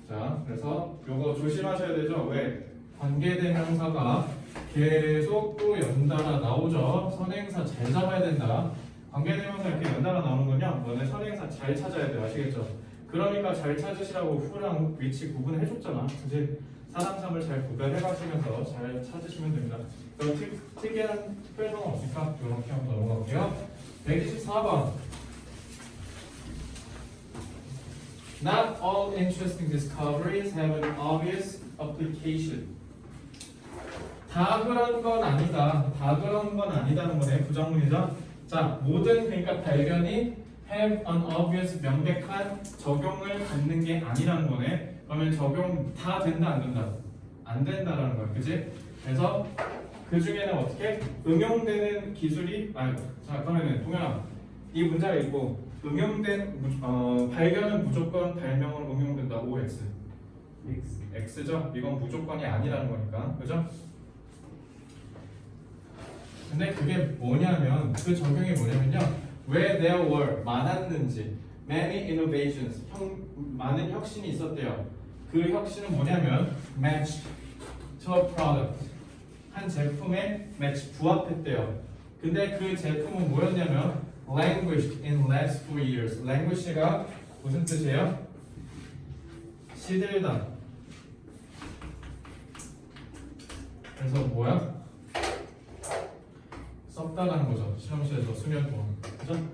자, 그래서 요거 조심하셔야 되죠. 왜? 관계대명사가 계속 또 연달아 나오죠. 선행사 잘 잡아야 된다. 관계대명사 이렇게 연달아 나오는 건요 너네 선행사 잘 찾아야 돼요. 아시겠죠? 그러니까 잘 찾으시라고 후랑 위치 구분해줬잖아. 그치? 사람 삶을 잘 구별해 가시면서 잘 찾으시면 됩니다. 그럼 특이한 특별성은 없으니까 이렇게 한번 넘어갈게요. 124번 Not all interesting discoveries have an obvious application. 다 그런 건 아니다. 다 그런 건 아니다는 거네. 부정문이죠. 자, 모든 그러니까 발견이 have an obvious 명백한 적용을 받는 게 아니라는 거네. 그러면 적용 다 된다 안 된다? 안 된다라는 거야. 그지? 그래서 그 중에는 어떻게 응용되는 기술이 자, 그러면은 동현아 이 문장을 읽고 발견은 무조건 발명으로 응용된다. OX. X. X죠? 이건 무조건이 아니라는 거니까. 그죠? 근데 그게 뭐냐면 그 적용이 뭐냐면요. 왜 there were 많았는지 many innovations 많은 혁신이 있었대요. 그 혁신은 뭐냐면 matched to a product 한 제품에 match 부합했대요. 근데 그 제품은 뭐였냐면 languished in last 4 years. languish가 무슨 뜻이에요? 시들다. 그래서 뭐야? 썩다라는 거죠. 실험실에서 수면 동안. 그죠?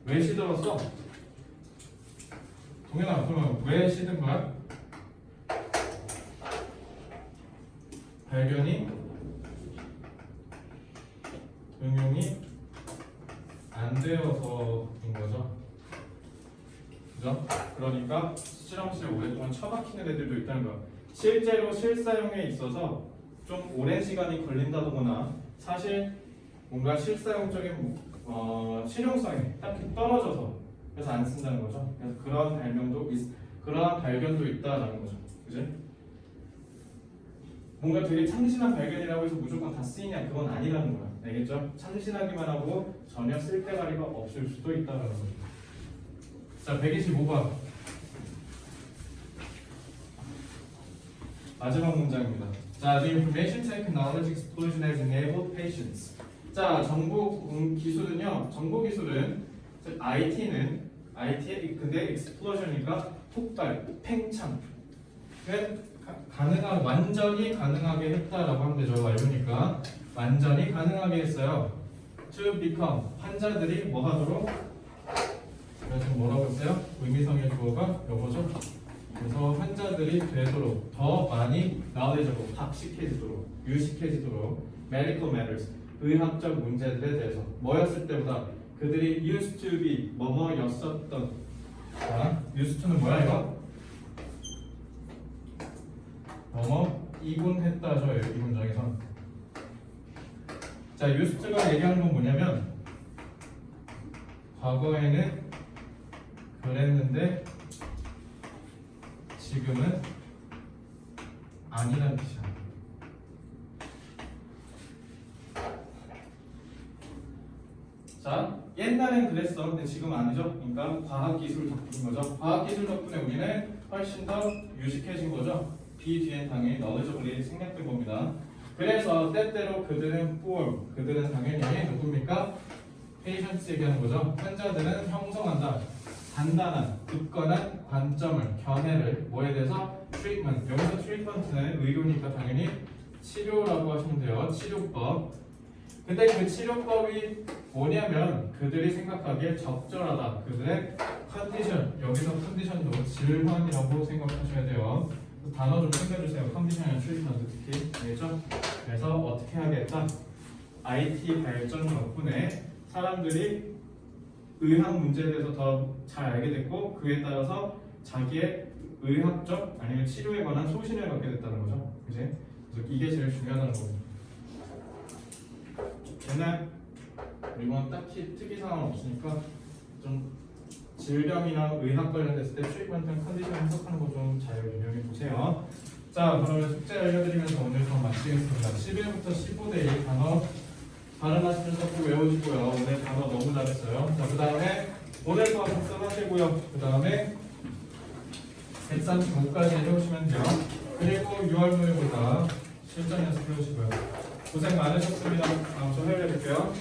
왜 시들었어? 동현아, 그러면 왜 시든 거야? 발견이 응용이 안 되어서인 거죠. 그죠? 그러니까 실험실에 오랫동안 처박히는 애들도 있다는 거야. 실제로 실사용에 있어서 좀 오랜 시간이 걸린다거나 사실 뭔가 실사용적인 실용성이 딱히 떨어져서 그래서 안 쓴다는 거죠. 그래서 그러한 발견도 있다라는 거죠. 그지? 뭔가 되게 참신한 발견이라고 해서 무조건 다 쓰이냐 그건 아니라는 거야. 알겠죠? 참신하기만 하고 전혀 쓸데가리가 없을 수도 있다라는 거죠. 자, 125번 마지막 문장입니다. 자, the information technology explosion has enabled patients. 자, 정보 기술은요. 정보 기술은 IT는 IT의 근데 explosion이니까 폭발, 팽창. 가능한 완전히 가능하게 했다라고 하면 되죠. 완료니까 완전히 가능하게 했어요. To become 환자들이 뭐 하도록? 그래서 뭐라고 했어요? 의미성의 주어가 요거죠. 그래서 환자들이 되도록 더 많이 knowledgeable, 학식해지도록, 유식해지도록 medical matters, 의학적 문제들에 대해서 뭐였을 때보다 그들이 used to be 뭐뭐였었던. 자, used to는 뭐야 이거? 이군했다죠. 이 문장에선. 자, used to가 얘기하는 건 뭐냐면 과거에는 그랬는데 지금은 아니라는 뜻이야. 자, 옛날엔 그랬어. 근데 지금 아니죠. 그러니까 과학기술 덕분인 거죠. 과학기술 덕분에 우리는 훨씬 더 유식해진 거죠. B 뒤엔 당연히 knowledgeable이 생략된 겁니다. 그래서 때때로 그들은 form, 그들은 당연히 누굽니까? patients 얘기하는 거죠. 환자들은 형성한다. 단단한, 굳건한 관점을, 견해를 뭐에 대해서? treatment. 여기서 treatment는 의료니까 당연히 치료라고 하시면 돼요. 치료법. 근데 그 치료법이 뭐냐면 그들이 생각하기에 적절하다. 그들의 컨디션. 여기서 컨디션도 질환이라고 생각하셔야 돼요. 단어 좀 챙겨주세요. 컨디션이나 트리트먼트 특히. 알겠죠? 그래서 어떻게 하겠다? IT 발전 덕분에 사람들이 의학 문제에 대해서 더 잘 알게 됐고 그에 따라서 자기의 의학적 아니면 치료에 관한 소신을 갖게 됐다는 거죠. 그지? 그래서 이게 제일 중요하다는 거죠. 옛날 이건 딱히 특이사항은 없으니까 좀 질병이나 의학 관련됐을 때 트리트먼트 컨디션 해석하는 거 좀 잘 유념해 보세요. 자, 그러면 숙제 알려드리면서 오늘 수업 마치겠습니다. 11부터 15대 1 단어 발음하시면서 꼭 외우시고요. 오늘 단어 너무 잘했어요. 자, 그 다음에 오늘 수업 복습하시고요. 그 다음에 135까지 해오시면 돼요. 그리고 6월 모의고사 실전 연습 해오시고요. 고생 많으셨습니다. 다음 주 화요일에 뵐게요.